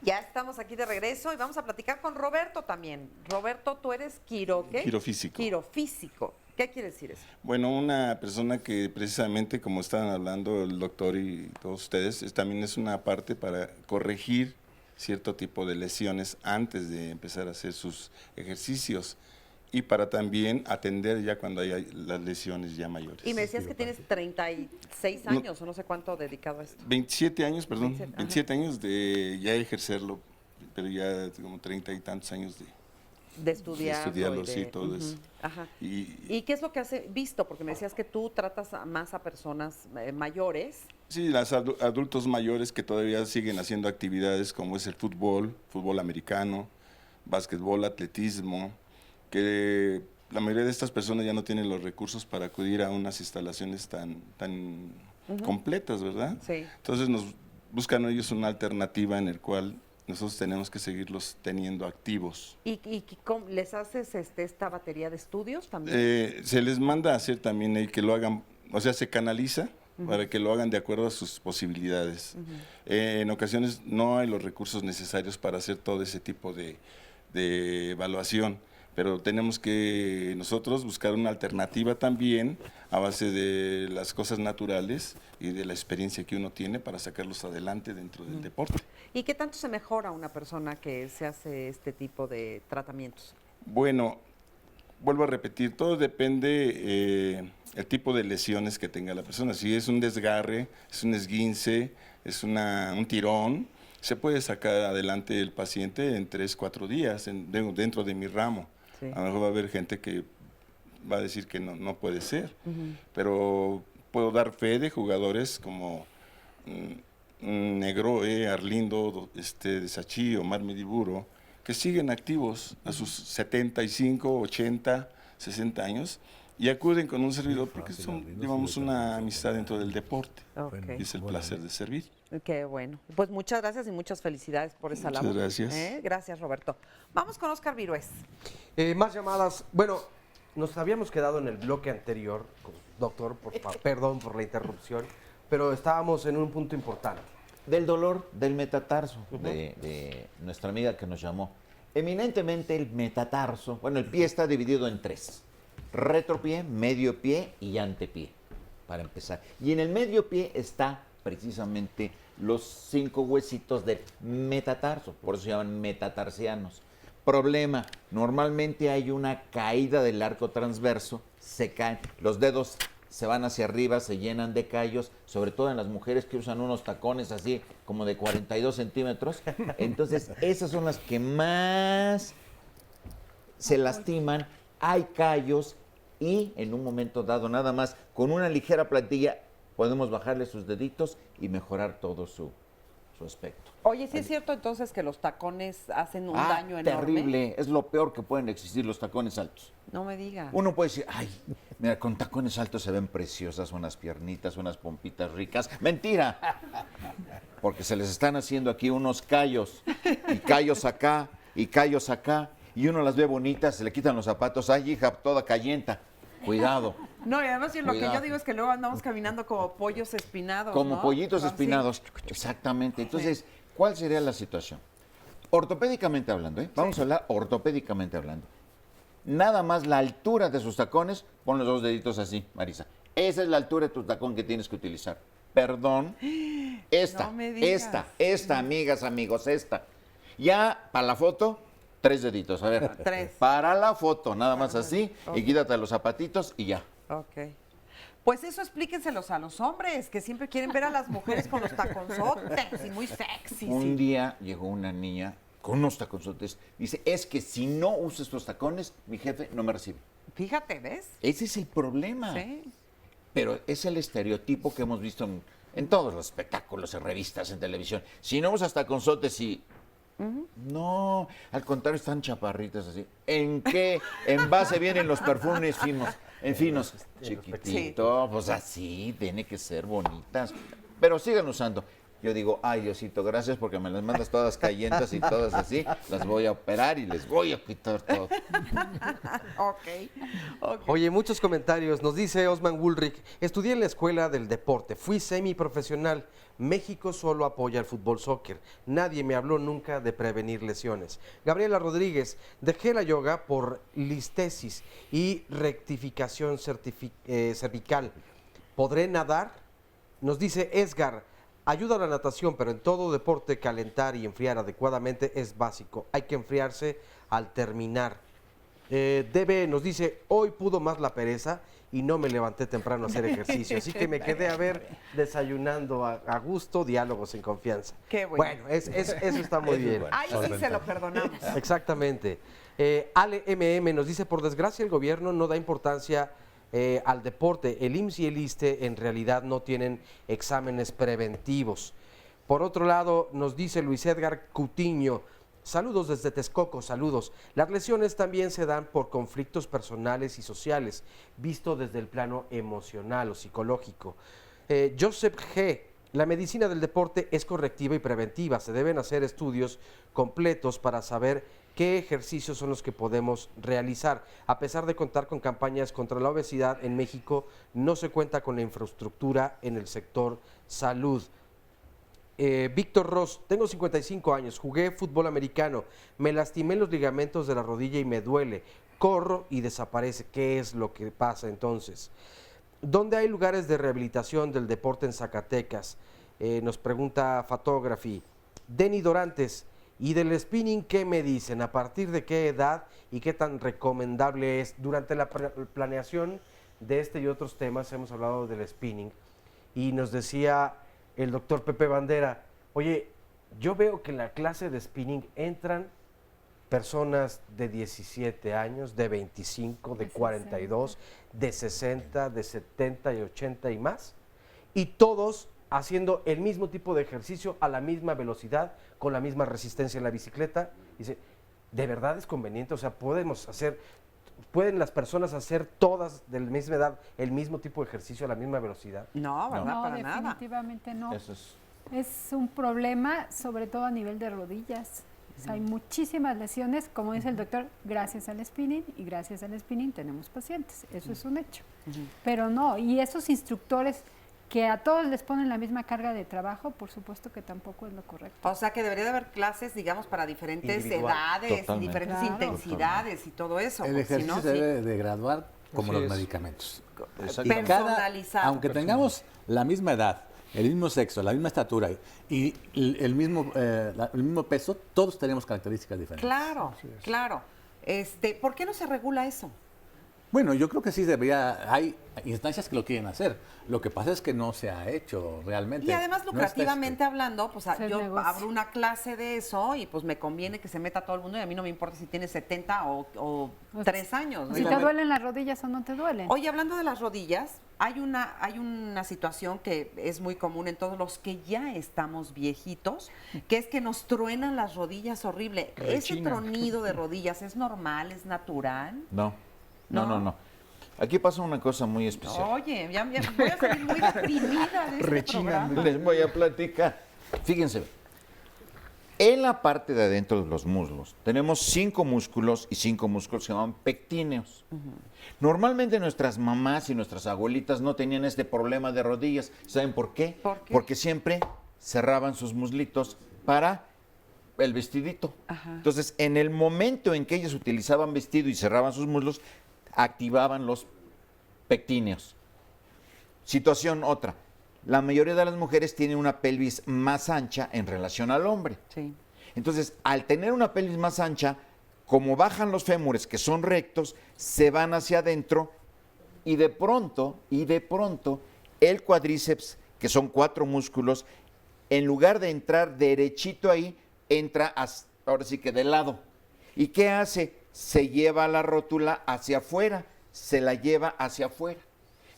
Ya estamos aquí de regreso y vamos a platicar con Roberto también. Roberto, tú eres ¿qué? Quirofísico. Quirofísico. ¿Qué quiere decir eso? Bueno, una persona que precisamente, como estaban hablando el doctor y todos ustedes, también es una parte para corregir cierto tipo de lesiones antes de empezar a hacer sus ejercicios y para también atender ya cuando hay las lesiones ya mayores. Y me decías que tienes 36 años, o no sé cuánto dedicado a esto. 27 años, perdón, 27 años de ya ejercerlo, pero ya como 30 y tantos años de estudiarlo, sí, todo eso. Ajá. ¿Y qué es lo que has visto? Porque me decías que tú tratas más a personas mayores. Sí, los adultos mayores que todavía siguen haciendo actividades como es el fútbol americano, básquetbol, atletismo, que la mayoría de estas personas ya no tienen los recursos para acudir a unas instalaciones tan completas, ¿verdad? Sí. Entonces nos buscan ellos una alternativa en el cual nosotros tenemos que seguirlos teniendo activos. ¿Y les haces esta batería de estudios también? Se les manda a hacer también que lo hagan, o sea, se canaliza para que lo hagan de acuerdo a sus posibilidades. En ocasiones no hay los recursos necesarios para hacer todo ese tipo de evaluación, pero tenemos que nosotros buscar una alternativa también a base de las cosas naturales y de la experiencia que uno tiene para sacarlos adelante dentro del deporte. ¿Y qué tanto se mejora una persona que se hace este tipo de tratamientos? Bueno, vuelvo a repetir, todo depende el tipo de lesiones que tenga la persona. Si es un desgarre, es un esguince, es un tirón, se puede sacar adelante el paciente en 3-4 días dentro de mi ramo. Sí. A lo mejor va a haber gente que va a decir que no puede ser, pero puedo dar fe de jugadores como Negro, Arlindo, de Sachí, Omar Mediburo, que siguen activos a sus 75, 80, 60 años y acuden con un servidor porque llevamos una amistad dentro del deporte. Y es el placer de servir. Qué bueno. Pues muchas gracias y muchas felicidades por esa labor. Muchas gracias. Gracias, Roberto. Vamos con Oscar Virués. Más llamadas. Bueno, nos habíamos quedado en el bloque anterior, doctor, perdón por la interrupción, pero estábamos en un punto importante. Del dolor del metatarso, de nuestra amiga que nos llamó. Eminentemente el metatarso, bueno, el pie está dividido en 3. Retropié, medio pie y antepié, para empezar. Y en el medio pie está precisamente los 5 huesitos del metatarso, por eso se llaman metatarsianos. Problema, normalmente hay una caída del arco transverso, se caen, los dedos se van hacia arriba, se llenan de callos, sobre todo en las mujeres que usan unos tacones así como de 42 centímetros. Entonces, esas son las que más se lastiman, hay callos y en un momento dado nada más, con una ligera plantilla, podemos bajarle sus deditos y mejorar todo su aspecto. Oye, ¿sí es cierto entonces que los tacones hacen un daño enorme? Terrible, es lo peor que pueden existir los tacones altos. No me digas. Uno puede decir, ay, mira, con tacones altos se ven preciosas unas piernitas, unas pompitas ricas. ¡Mentira! Porque se les están haciendo aquí unos callos, y callos acá, y callos acá, y uno las ve bonitas, se le quitan los zapatos, ay, hija, toda cayenta. Cuidado. No, y además lo que yo digo es que luego andamos caminando como pollos espinados, como pollitos espinados, exactamente. Entonces, ¿cuál sería la situación? Ortopédicamente hablando, vamos a hablar ortopédicamente hablando. Nada más la altura de sus tacones, pon los 2 deditos así, Marisa. Esa es la altura de tu tacón que tienes que utilizar. Perdón. Esta, amigas, amigos, esta. Ya, para la foto, 3 deditos, a ver. 3. Para la foto, nada más así, y quítate los zapatitos y ya. Ok. Pues eso explíquenselos a los hombres, que siempre quieren ver a las mujeres con los taconzotes y muy sexy. Un día llegó una niña con unos taconzotes, dice, es que si no uso estos tacones, mi jefe no me recibe. Fíjate, ¿ves? Ese es el problema. Sí. Pero es el estereotipo que hemos visto en todos los espectáculos, en revistas, en televisión. Si no usas taconzotes y... No, al contrario, están chaparritas así. ¿En qué envase vienen los perfumes finos? En finos, chiquitito, pues así, tiene que ser bonitas. Pero sigan usando. Yo digo, ay, Diosito, gracias porque me las mandas todas cayentas y todas así. Las voy a operar y les voy a quitar todo. Okay. Oye, muchos comentarios. Nos dice Osman Woolrich, estudié en la escuela del deporte, fui semiprofesional. México solo apoya el fútbol soccer. Nadie me habló nunca de prevenir lesiones. Gabriela Rodríguez, dejé la yoga por listesis y rectificación cervical. ¿Podré nadar? Nos dice Esgar, ayuda a la natación, pero en todo deporte calentar y enfriar adecuadamente es básico. Hay que enfriarse al terminar. DB nos dice, hoy pudo más la pereza y no me levanté temprano a hacer ejercicio. Así que me quedé a ver desayunando a gusto, diálogos en confianza. Qué bueno. Bueno, eso está muy bien. Ahí sí se lo perdonamos. Exactamente. Ale MM nos dice, por desgracia el gobierno no da importancia al deporte. El IMSS y el ISSSTE en realidad no tienen exámenes preventivos. Por otro lado, nos dice Luis Edgar Cutiño, saludos desde Texcoco, saludos. Las lesiones también se dan por conflictos personales y sociales, visto desde el plano emocional o psicológico. Joseph G. La medicina del deporte es correctiva y preventiva. Se deben hacer estudios completos para saber qué ejercicios son los que podemos realizar. A pesar de contar con campañas contra la obesidad, en México no se cuenta con la infraestructura en el sector salud. Víctor Ross, tengo 55 años, jugué fútbol americano, me lastimé los ligamentos de la rodilla y me duele, corro y desaparece. ¿Qué es lo que pasa entonces? ¿Dónde hay lugares de rehabilitación del deporte en Zacatecas? Nos pregunta Photography. Denny Dorantes, ¿y del spinning qué me dicen? ¿A partir de qué edad y qué tan recomendable es? Durante la planeación de este y otros temas hemos hablado del spinning y nos decía el doctor Pepe Bandera, oye, yo veo que en la clase de spinning entran personas de 17 años, de 25, de 42, de 60, de 70 y 80 y más, y todos haciendo el mismo tipo de ejercicio a la misma velocidad, con la misma resistencia en la bicicleta. Dice, ¿de verdad es conveniente? O sea, ¿pueden las personas hacer todas de la misma edad el mismo tipo de ejercicio a la misma velocidad? No, ¿verdad? No, Para nada. definitivamente no. Eso es. Es un problema, sobre todo a nivel de rodillas. O sea, hay muchísimas lesiones, como dice el doctor, gracias al spinning, y gracias al spinning tenemos pacientes. Eso es un hecho. Pero no, y esos instructores que a todos les ponen la misma carga de trabajo, por supuesto que tampoco es lo correcto. O sea, que debería de haber clases, digamos, para diferentes edades, Totalmente. diferentes intensidades y todo eso. El porque si ejercicio no, se debe de graduar como Así los es. medicamentos. Personalizado. Aunque tengamos la misma edad, el mismo sexo, la misma estatura y el mismo peso, todos tenemos características diferentes. Claro, claro. ¿Por qué no se regula eso? Bueno, yo creo que sí debería, hay instancias que lo quieren hacer. Lo que pasa es que no se ha hecho realmente. Y además, No está lucrativamente hablando, pues Es el yo negocio. abro una clase de eso y pues me conviene que se meta todo el mundo y a mí no me importa si tienes 70 o 3 años. ¿no? Si te duelen las rodillas o no te duelen. Oye, hablando de las rodillas, hay una situación que es muy común en todos los que ya estamos viejitos, que es que nos truenan las rodillas horrible. ¿Ese Rechina. tronido de rodillas es normal, es natural? No. Aquí pasa una cosa muy especial. Oye, ya voy a salir muy deprimida de este programa. Les voy a platicar. Fíjense, en la parte de adentro de los muslos tenemos 5 músculos y 5 músculos que se llaman pectíneos. Normalmente nuestras mamás y nuestras abuelitas no tenían este problema de rodillas. ¿Saben por qué? ¿Por qué? Porque siempre cerraban sus muslitos para el vestidito. Entonces, en el momento en que ellas utilizaban vestido y cerraban sus muslos, activaban los pectíneos. Situación otra. La mayoría de las mujeres tienen una pelvis más ancha en relación al hombre. Sí. Entonces, al tener una pelvis más ancha, como bajan los fémures, que son rectos, se van hacia adentro y de pronto, el cuádriceps, que son 4 músculos, en lugar de entrar derechito ahí, entra ahora sí que de lado. ¿Y qué hace? Se lleva la rótula hacia afuera, se la lleva hacia afuera.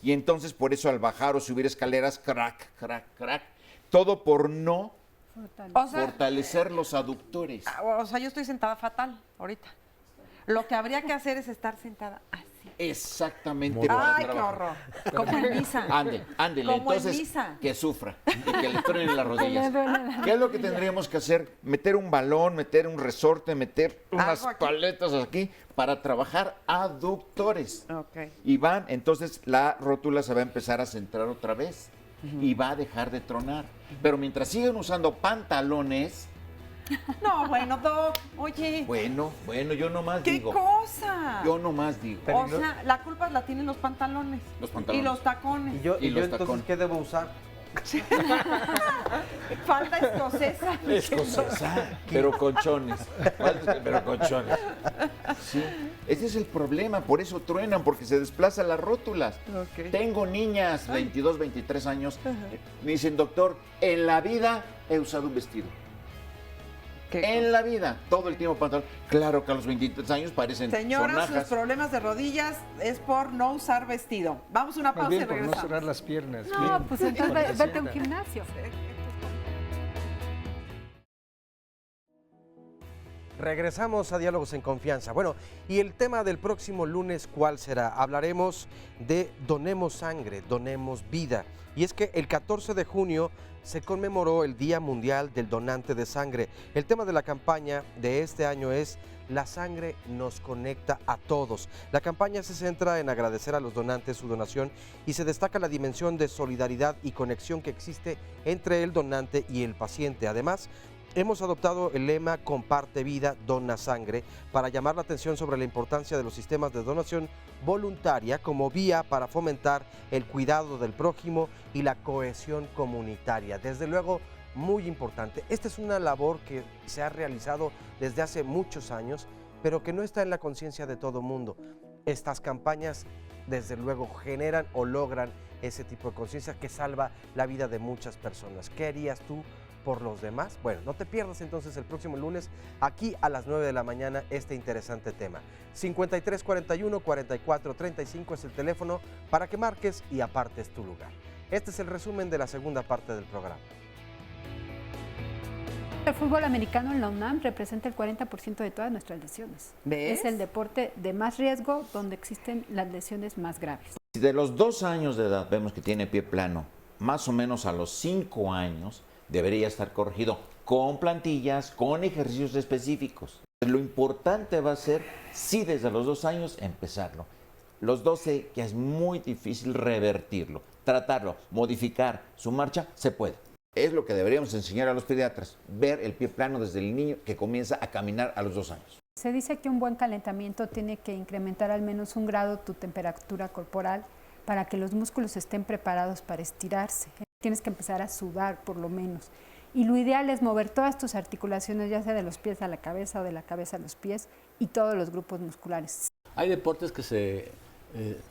Y entonces por eso al bajar o subir escaleras, crack, crack, crack, todo por no fortalecer los aductores. O sea, yo estoy sentada fatal ahorita. Lo que habría que hacer es estar sentada así. Exactamente. Ay, qué horror. Como en misa. Ándele. Como Entonces, en misa. que sufra y que le truenen las rodillas. Que le duelen. ¿Qué es lo que tendríamos que hacer? Meter un balón, meter un resorte, meter unas aquí. paletas aquí para trabajar aductores. Ok. Y van, entonces la rótula se va a empezar a centrar otra vez y va a dejar de tronar. Pero mientras siguen usando pantalones, No, bueno, Doc, oye. bueno, yo nomás ¿Qué digo. cosa? Yo nomás digo. O sea, la culpa la tienen los pantalones. Los pantalones. Y los tacones. ¿Y yo los entonces tacones. qué debo usar? Falta escocesa. Escocesa, pero colchones. Pero colchones. Sí, ese es el problema, por eso truenan, porque se desplazan las rótulas. Ok. Tengo niñas, 22, 23 años, me dicen, doctor, en la vida he usado un vestido. En la vida, todo el tiempo pantalón. Claro que a los 23 años parecen Señora, sus sonajas. problemas de rodillas es por no usar vestido. Vamos a una Más pausa y bien por no regresamos. cerrar las piernas. No, bien, pues con entonces la vete a un sienta. gimnasio. Regresamos a Diálogos en Confianza. Bueno, y el tema del próximo lunes, ¿cuál será? Hablaremos de Donemos Sangre, Donemos Vida. Y es que el 14 de junio se conmemoró el Día Mundial del Donante de Sangre. El tema de la campaña de este año es La sangre nos conecta a todos. La campaña se centra en agradecer a los donantes su donación y se destaca la dimensión de solidaridad y conexión que existe entre el donante y el paciente. Además, hemos adoptado el lema Comparte vida, dona sangre para llamar la atención sobre la importancia de los sistemas de donación voluntaria como vía para fomentar el cuidado del prójimo y la cohesión comunitaria. Desde luego, muy importante. Esta es una labor que se ha realizado desde hace muchos años, pero que no está en la conciencia de todo mundo. Estas campañas, desde luego, generan o logran ese tipo de conciencia que salva la vida de muchas personas. ¿Qué harías tú por los demás? Bueno, no te pierdas entonces el próximo lunes aquí a las 9 de la mañana este interesante tema. 5341-4435 es el teléfono para que marques y apartes tu lugar. Este es el resumen de la segunda parte del programa. El fútbol americano en la UNAM representa el 40% de todas nuestras lesiones. ¿Ves? Es el deporte de más riesgo donde existen las lesiones más graves. Si de los 2 años de edad vemos que tiene pie plano, más o menos a los 5 años debería estar corregido con plantillas, con ejercicios específicos. Lo importante va a ser, sí, desde los 2 años empezarlo. Los 12, que es muy difícil revertirlo, tratarlo, modificar su marcha, se puede. Es lo que deberíamos enseñar a los pediatras, ver el pie plano desde el niño que comienza a caminar a los 2 años. Se dice que un buen calentamiento tiene que incrementar al menos 1 grado tu temperatura corporal para que los músculos estén preparados para estirarse. Tienes que empezar a sudar por lo menos. Y lo ideal es mover todas tus articulaciones, ya sea de los pies a la cabeza o de la cabeza a los pies, y todos los grupos musculares. Hay deportes que se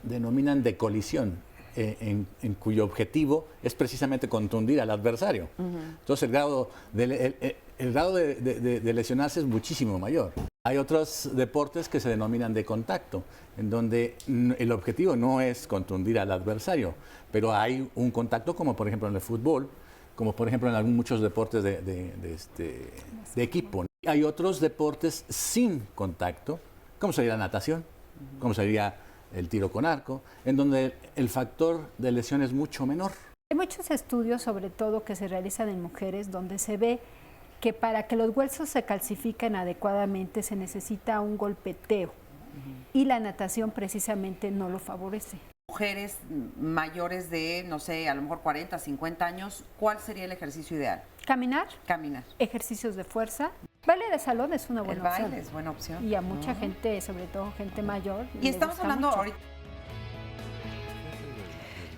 denominan de colisión, en cuyo objetivo es precisamente contundir al adversario. Entonces el grado de lesionarse es muchísimo mayor. Hay otros deportes que se denominan de contacto, en donde el objetivo no es contundir al adversario, pero hay un contacto, como por ejemplo en el fútbol, como por ejemplo en muchos deportes de equipo. Hay otros deportes sin contacto, como sería la natación, como sería el tiro con arco, en donde el factor de lesión es mucho menor. Hay muchos estudios, sobre todo que se realizan en mujeres, donde se ve que para que los huesos se calcifiquen adecuadamente se necesita un golpeteo y la natación precisamente no lo favorece. Mujeres mayores de, no sé, a lo mejor 40, 50 años, ¿cuál sería el ejercicio ideal? Caminar. Caminar. Ejercicios de fuerza. Baile de salón es una buena opción. El baile es buena opción. Y a mucha gente, sobre todo gente mayor. Y estamos hablando ahorita.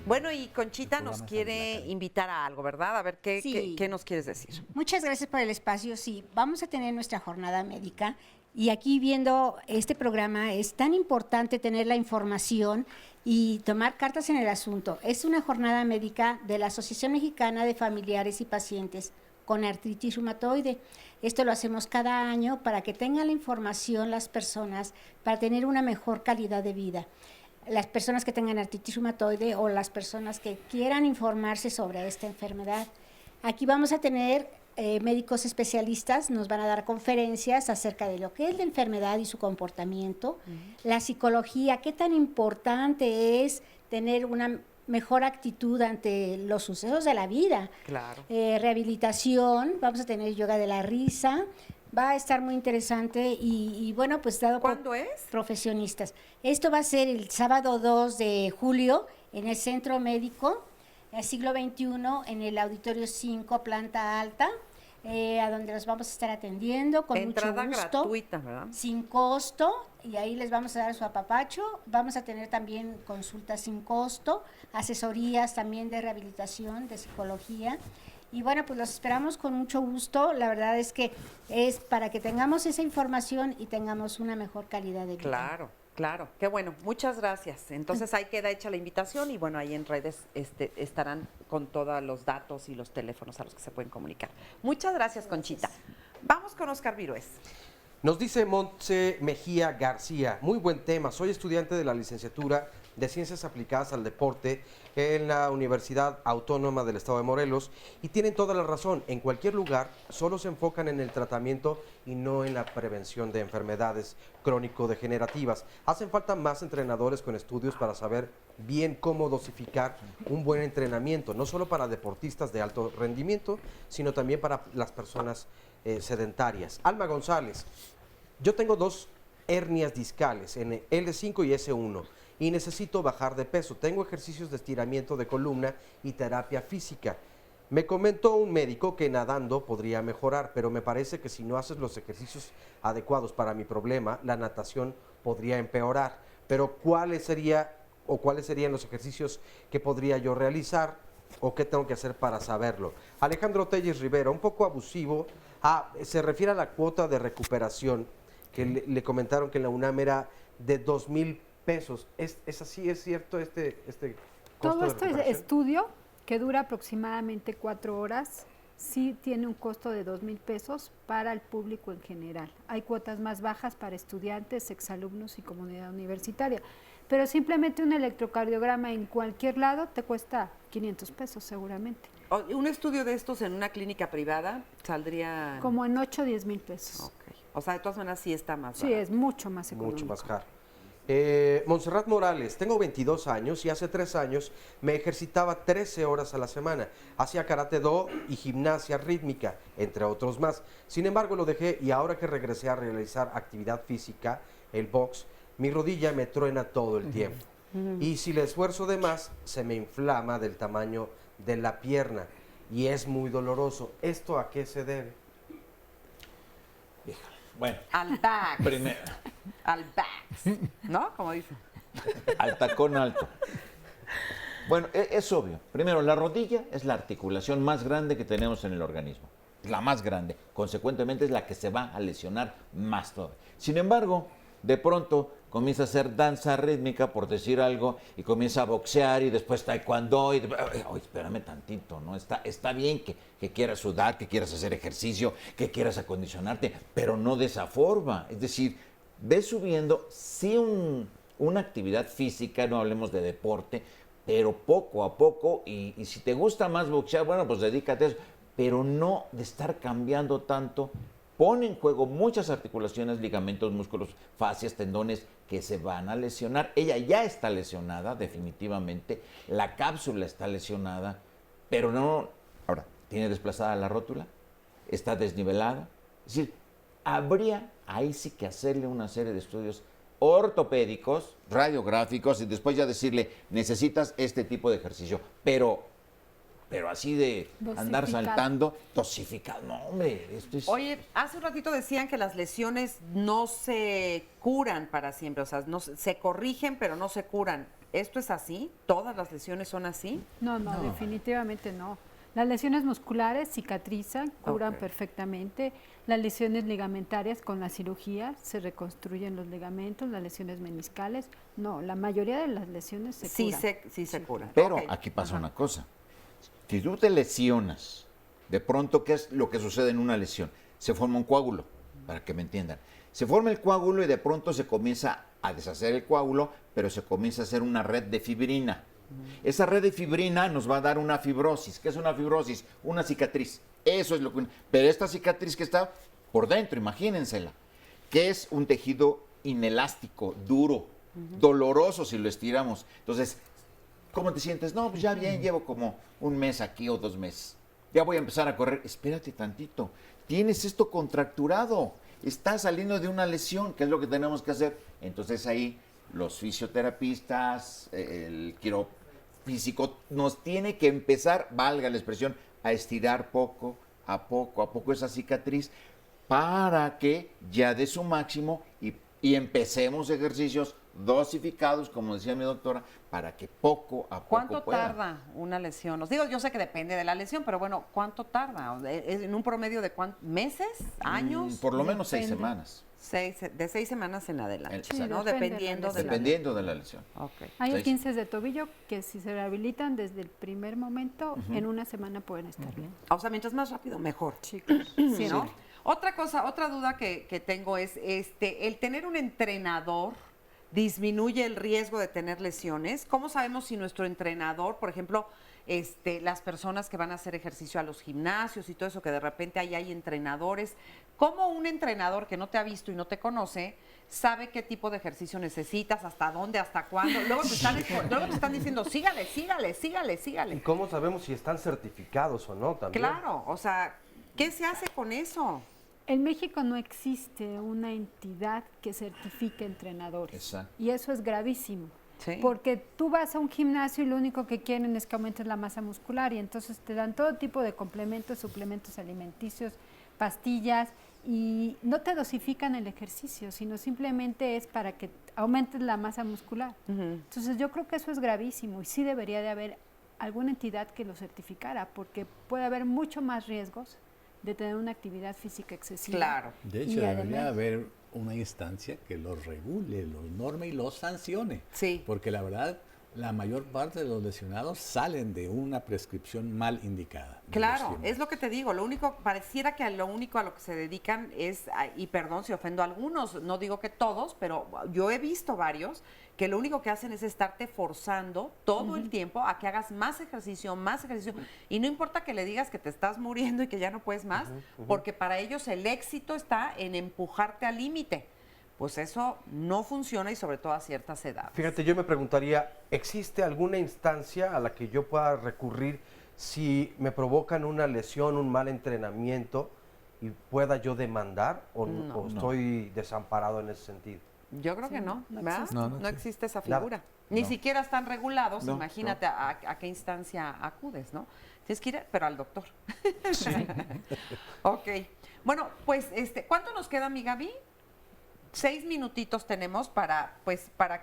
Bueno, y Conchita nos quiere invitar a algo, ¿verdad? A ver, ¿qué nos quieres decir? Muchas gracias por el espacio. Sí, vamos a tener nuestra jornada médica y aquí viendo este programa es tan importante tener la información y tomar cartas en el asunto. Es una jornada médica de la Asociación Mexicana de Familiares y Pacientes con Artritis Reumatoide. Esto lo hacemos cada año para que tengan la información las personas para tener una mejor calidad de vida. Las personas que tengan artritis reumatoide o las personas que quieran informarse sobre esta enfermedad. Aquí vamos a tener médicos especialistas, nos van a dar conferencias acerca de lo que es la enfermedad y su comportamiento, la psicología, qué tan importante es tener una mejor actitud ante los sucesos de la vida. Claro. Rehabilitación, vamos a tener yoga de la risa. Va a estar muy interesante y bueno, pues dado ¿Cuándo es? Profesionistas. Esto va a ser el sábado 2 de julio en el Centro Médico, siglo XXI, en el Auditorio 5, planta alta, a donde los vamos a estar atendiendo con Entrada mucho gusto. Gratuita, ¿verdad? Sin costo, y ahí les vamos a dar su apapacho. Vamos a tener también consultas sin costo, asesorías también de rehabilitación, de psicología. Y bueno, pues los esperamos con mucho gusto. La verdad es que es para que tengamos esa información y tengamos una mejor calidad de vida. Claro, claro. Qué bueno. Muchas gracias. Entonces ahí queda hecha la invitación y bueno, ahí en redes estarán con todos los datos y los teléfonos a los que se pueden comunicar. Muchas gracias, Conchita. Vamos con Oscar Virués. Nos dice Montse Mejía García, muy buen tema, soy estudiante de la licenciatura de Ciencias Aplicadas al Deporte en la Universidad Autónoma del Estado de Morelos, y tienen toda la razón. En cualquier lugar solo se enfocan en el tratamiento y no en la prevención de enfermedades crónico-degenerativas. Hacen falta más entrenadores con estudios para saber bien cómo dosificar un buen entrenamiento, no solo para deportistas de alto rendimiento, sino también para las personas sedentarias. Alma González, yo tengo 2 hernias discales en L5 y S1 y necesito bajar de peso. Tengo ejercicios de estiramiento de columna y terapia física. Me comentó un médico que nadando podría mejorar, pero me parece que si no haces los ejercicios adecuados para mi problema, la natación podría empeorar. Pero ¿cuáles serían los ejercicios que podría yo realizar o qué tengo que hacer para saberlo? Alejandro Telles Rivera, un poco abusivo, se refiere a la cuota de recuperación que le comentaron que en la UNAM era de 2,000 pesos. ¿Es así? ¿Es cierto este costo Todo de recuperación? estudio, que dura aproximadamente 4 horas, sí tiene un costo de 2,000 pesos para el público en general. Hay cuotas más bajas para estudiantes, exalumnos y comunidad universitaria. Pero simplemente un electrocardiograma en cualquier lado te cuesta 500 pesos seguramente. Un estudio de estos en una clínica privada saldría... Como en 8 o 10 mil pesos. Okay. O sea, de todas maneras sí está más Sí, barato. es mucho más económico. Mucho más caro. Montserrat Morales, tengo 22 años y hace 3 años me ejercitaba 13 horas a la semana. Hacía karate do y gimnasia rítmica, entre otros más. Sin embargo, lo dejé y ahora que regresé a realizar actividad física, el box, mi rodilla me truena todo el tiempo. Y si le esfuerzo de más, se me inflama del tamaño de la pierna y es muy doloroso. ¿Esto a qué se debe? Bueno. Al back. Primero. Al back. ¿No? Como dicen. Al tacón alto. Bueno, es obvio. Primero, la rodilla es la articulación más grande que tenemos en el organismo. La más grande. Consecuentemente es la que se va a lesionar más todavía. Sin embargo, de pronto comienza a hacer danza rítmica, por decir algo, y comienza a boxear y después taekwondo. Y espérame tantito, ¿no? Está bien que quieras sudar, que quieras hacer ejercicio, que quieras acondicionarte, pero no de esa forma. Es decir, ves subiendo, sí, una actividad física, no hablemos de deporte, pero poco a poco, y si te gusta más boxear, bueno, pues dedícate a eso, pero no de estar cambiando tanto. Pone en juego muchas articulaciones, ligamentos, músculos, fascias, tendones que se van a lesionar. Ella ya está lesionada, definitivamente. La cápsula está lesionada, pero no. Ahora, tiene desplazada la rótula, está desnivelada. Es decir, habría ahí sí que hacerle una serie de estudios ortopédicos, radiográficos, y después ya decirle, necesitas este tipo de ejercicio, pero así de andar saltando, dosificado. No, hombre, esto es... Oye, hace un ratito decían que las lesiones no se curan para siempre, o sea, no, se corrigen, pero no se curan. ¿Esto es así? ¿Todas las lesiones son así? No, definitivamente no. Las lesiones musculares cicatrizan, curan perfectamente. Las lesiones ligamentarias con la cirugía se reconstruyen los ligamentos, las lesiones meniscales. No, la mayoría de las lesiones se curan. Sí se curan. Pero aquí pasa una cosa. Si tú te lesionas, de pronto, ¿qué es lo que sucede en una lesión? Se forma un coágulo, para que me entiendan. Se forma el coágulo y de pronto se comienza a deshacer el coágulo, pero se comienza a hacer una red de fibrina. Esa red de fibrina nos va a dar una fibrosis. ¿Qué es una fibrosis? Una cicatriz. Eso es lo que... Pero esta cicatriz que está por dentro, imagínensela, que es un tejido inelástico, duro, doloroso si lo estiramos. Entonces, ¿cómo te sientes? No, pues ya bien, llevo como un mes aquí o 2 meses. Ya voy a empezar a correr. Espérate tantito. Tienes esto contracturado. Estás saliendo de una lesión. ¿Qué es lo que tenemos que hacer? Entonces ahí los fisioterapistas, el quiropráctico nos tiene que empezar, valga la expresión, a estirar poco a poco esa cicatriz para que ya dé su máximo y empecemos ejercicios dosificados, como decía mi doctora, para que poco a poco ¿Cuánto tarda una lesión? Os digo, yo sé que depende de la lesión, pero bueno, ¿cuánto tarda? ¿En un promedio de cuántos meses? ¿Años? Por lo menos 6 semanas. De 6 semanas en adelante, Sí, ¿no? Dependiendo de la lesión. Okay. Hay esguinces de tobillo que si se rehabilitan desde el primer momento, en una semana pueden estar bien. O sea, mientras más rápido, mejor. Sí, ¿Sí, no? Otra cosa, otra duda que tengo es, el tener un entrenador disminuye el riesgo de tener lesiones? ¿Cómo sabemos si nuestro entrenador, por ejemplo, las personas que van a hacer ejercicio a los gimnasios y todo eso, que de repente ahí hay entrenadores, cómo un entrenador que no te ha visto y no te conoce sabe qué tipo de ejercicio necesitas, hasta dónde, hasta cuándo? Luego te están diciendo, sígale. ¿Y cómo sabemos si están certificados o no también? Claro, o sea, ¿qué se hace con eso? En México no existe una entidad que certifique entrenadores. Exacto. Y eso es gravísimo. Sí. Porque tú vas a un gimnasio y lo único que quieren es que aumentes la masa muscular y entonces te dan todo tipo de complementos, suplementos alimenticios, pastillas y no te dosifican el ejercicio, sino simplemente es para que aumentes la masa muscular. Entonces yo creo que eso es gravísimo y sí debería de haber alguna entidad que lo certificara porque puede haber mucho más riesgos de tener una actividad física excesiva. Claro. De hecho, debería haber una instancia que los regule, los norme y los sancione. Sí. Porque la verdad, la mayor parte de los lesionados salen de una prescripción mal indicada. Claro, es lo que te digo, pareciera que lo único a lo que se dedican es, y perdón si ofendo a algunos, no digo que todos, pero yo he visto varios que lo único que hacen es estarte forzando todo el tiempo a que hagas más ejercicio, y no importa que le digas que te estás muriendo y que ya no puedes más, porque para ellos el éxito está en empujarte al límite. Pues eso no funciona y sobre todo a ciertas edades. Fíjate, yo me preguntaría, ¿existe alguna instancia a la que yo pueda recurrir si me provocan una lesión, un mal entrenamiento y pueda yo demandar o estoy desamparado en ese sentido? Yo creo que no, ¿verdad? No existe esa Nada. figura. Ni siquiera están regulados, imagínate a qué instancia acudes, ¿no? Tienes que ir, pero al doctor. Sí. Ok. Bueno, pues, ¿cuánto nos queda, mi Gaby? 6 minutitos tenemos para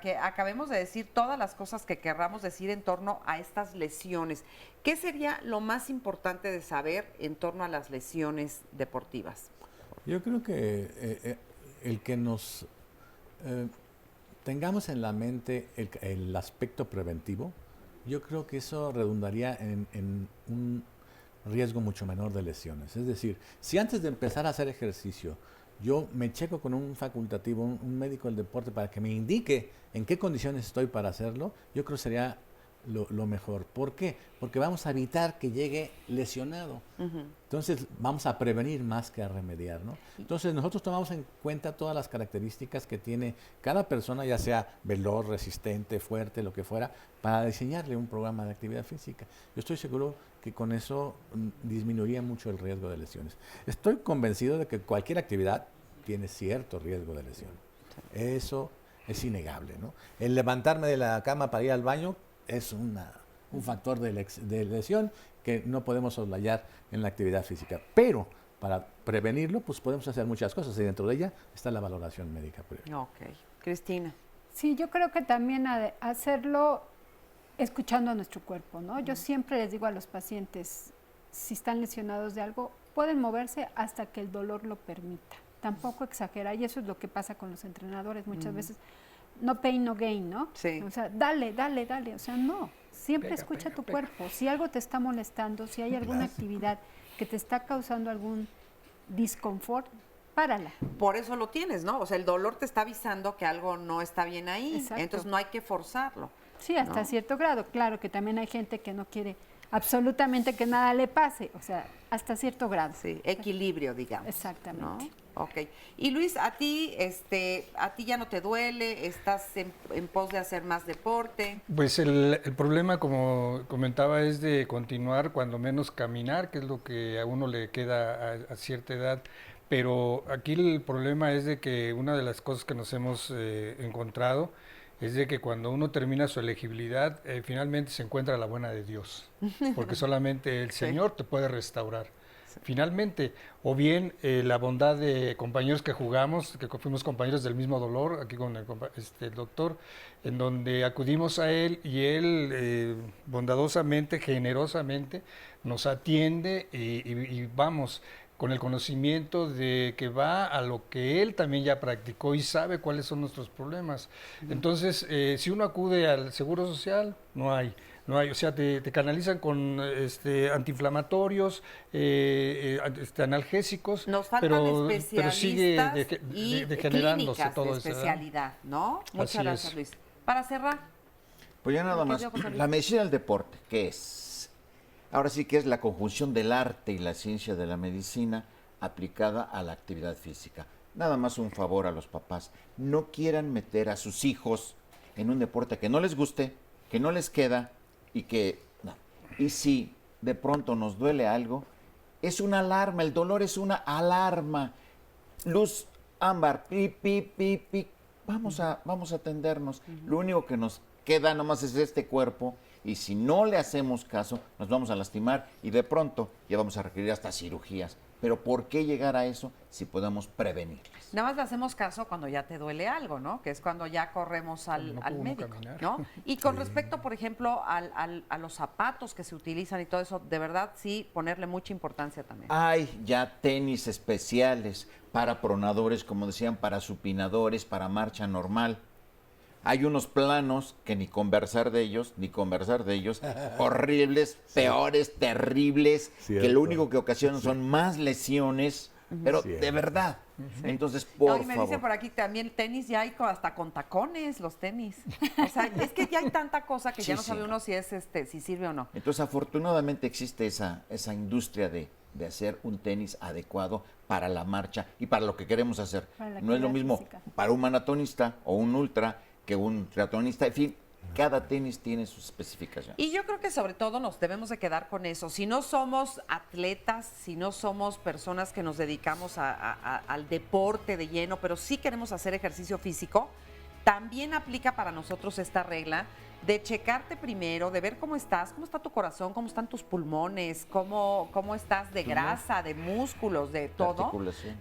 que acabemos de decir todas las cosas que querramos decir en torno a estas lesiones. ¿Qué sería lo más importante de saber en torno a las lesiones deportivas? Yo creo que el que nos tengamos en la mente el aspecto preventivo, yo creo que eso redundaría en un riesgo mucho menor de lesiones. Es decir, si antes de empezar a hacer ejercicio yo me checo con un facultativo, un médico del deporte para que me indique en qué condiciones estoy para hacerlo, yo creo que sería lo mejor. ¿Por qué? Porque vamos a evitar que llegue lesionado. Entonces vamos a prevenir más que a remediar, ¿no? Entonces nosotros tomamos en cuenta todas las características que tiene cada persona, ya sea veloz, resistente, fuerte, lo que fuera, para diseñarle un programa de actividad física. Yo estoy seguro que con eso disminuiría mucho el riesgo de lesiones. Estoy convencido de que cualquier actividad tiene cierto riesgo de lesión. Eso es innegable, ¿no? El levantarme de la cama para ir al baño es un factor de lesión que no podemos soslayar en la actividad física. Pero para prevenirlo, pues podemos hacer muchas cosas y dentro de ella está la valoración médica previa. Ok. Cristina. Sí, yo creo que también hacerlo escuchando a nuestro cuerpo, ¿no? Yo siempre les digo a los pacientes, si están lesionados de algo, pueden moverse hasta que el dolor lo permita. Tampoco exagerar, y eso es lo que pasa con los entrenadores muchas veces. No pain, no gain, ¿no? Sí. O sea, dale. O sea, no. Siempre escucha tu cuerpo. Si algo te está molestando, si hay alguna actividad que te está causando algún disconfort, párala. Por eso lo tienes, ¿no? O sea, el dolor te está avisando que algo no está bien ahí. Exacto. Entonces no hay que forzarlo. Sí, hasta cierto grado. Claro que también hay gente que no quiere absolutamente que nada le pase. O sea, hasta cierto grado. Sí, equilibrio, digamos. Exactamente. ¿No? Ok. Y Luis, a ti ya no te duele, estás en pos de hacer más deporte. Pues el problema, como comentaba, es de continuar, cuando menos caminar, que es lo que a uno le queda a cierta edad. Pero aquí el problema es de que una de las cosas que nos hemos encontrado es de que cuando uno termina su elegibilidad, finalmente se encuentra la buena de Dios, porque solamente el Señor te puede restaurar. Finalmente, o bien la bondad de compañeros que jugamos, que fuimos compañeros del mismo dolor, aquí con el doctor, en donde acudimos a él y él bondadosamente, generosamente nos atiende y vamos, con el conocimiento de que va a lo que él también ya practicó y sabe cuáles son nuestros problemas. Entonces, si uno acude al Seguro Social, no hay, o sea, te canalizan con antiinflamatorios, analgésicos, Nos faltan pero sigue y degenerándose clínicas todo de eso. especialidad, ¿no? Muchas Así gracias, es. Luis. Para cerrar. Pues ya nada más, la medicina del deporte, ¿qué es? Ahora sí que es la conjunción del arte y la ciencia de la medicina aplicada a la actividad física. Nada más un favor a los papás, no quieran meter a sus hijos en un deporte que no les guste, que no les queda y que... No. Y si de pronto nos duele algo, es una alarma, el dolor es una alarma. Luz ámbar, pi, pi, pi, pi. Vamos a atendernos. Lo único que nos queda nomás es este cuerpo y si no le hacemos caso, nos vamos a lastimar y de pronto ya vamos a requerir hasta cirugías. Pero ¿por qué llegar a eso si podemos prevenirles? Nada más le hacemos caso cuando ya te duele algo, ¿no? Que es cuando ya corremos al médico, ¿no? Y con respecto, por ejemplo, a los zapatos que se utilizan y todo eso, de verdad sí ponerle mucha importancia también. Hay ya tenis especiales para pronadores, como decían, para supinadores, para marcha normal. Hay unos planos que ni conversar de ellos, horribles, peores, terribles, que lo único que ocasionan son más lesiones, pero de verdad. Entonces, por me favor. dicen por aquí también tenis, ya hay hasta con tacones los tenis. O sea, es que ya hay tanta cosa que ya no sabe uno si es si sirve o no. Entonces, afortunadamente existe esa industria de hacer un tenis adecuado para la marcha y para lo que queremos hacer. No es lo mismo para un maratonista o un ultra que un triatlonista, en fin, cada tenis tiene sus especificaciones. Y yo creo que sobre todo nos debemos de quedar con eso. Si no somos atletas, si no somos personas que nos dedicamos al deporte de lleno, pero sí queremos hacer ejercicio físico, también aplica para nosotros esta regla de checarte primero, de ver cómo está tu corazón, cómo están tus pulmones, cómo estás de grasa, de músculos, de todo,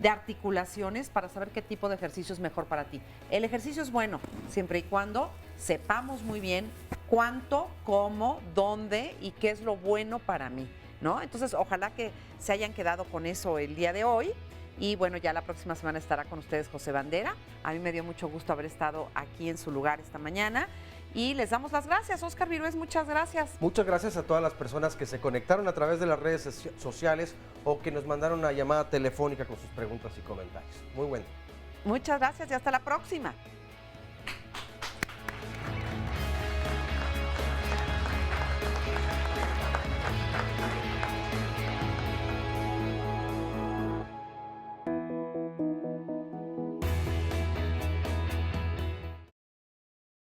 de articulaciones, para saber qué tipo de ejercicio es mejor para ti. El ejercicio es bueno, siempre y cuando sepamos muy bien cuánto, cómo, dónde y qué es lo bueno para mí, ¿no? Entonces, ojalá que se hayan quedado con eso el día de hoy. Y bueno, ya la próxima semana estará con ustedes José Bandera. A mí me dio mucho gusto haber estado aquí en su lugar esta mañana. Y les damos las gracias. Óscar Virués, muchas gracias. Muchas gracias a todas las personas que se conectaron a través de las redes sociales o que nos mandaron una llamada telefónica con sus preguntas y comentarios. Muy bueno. Muchas gracias y hasta la próxima.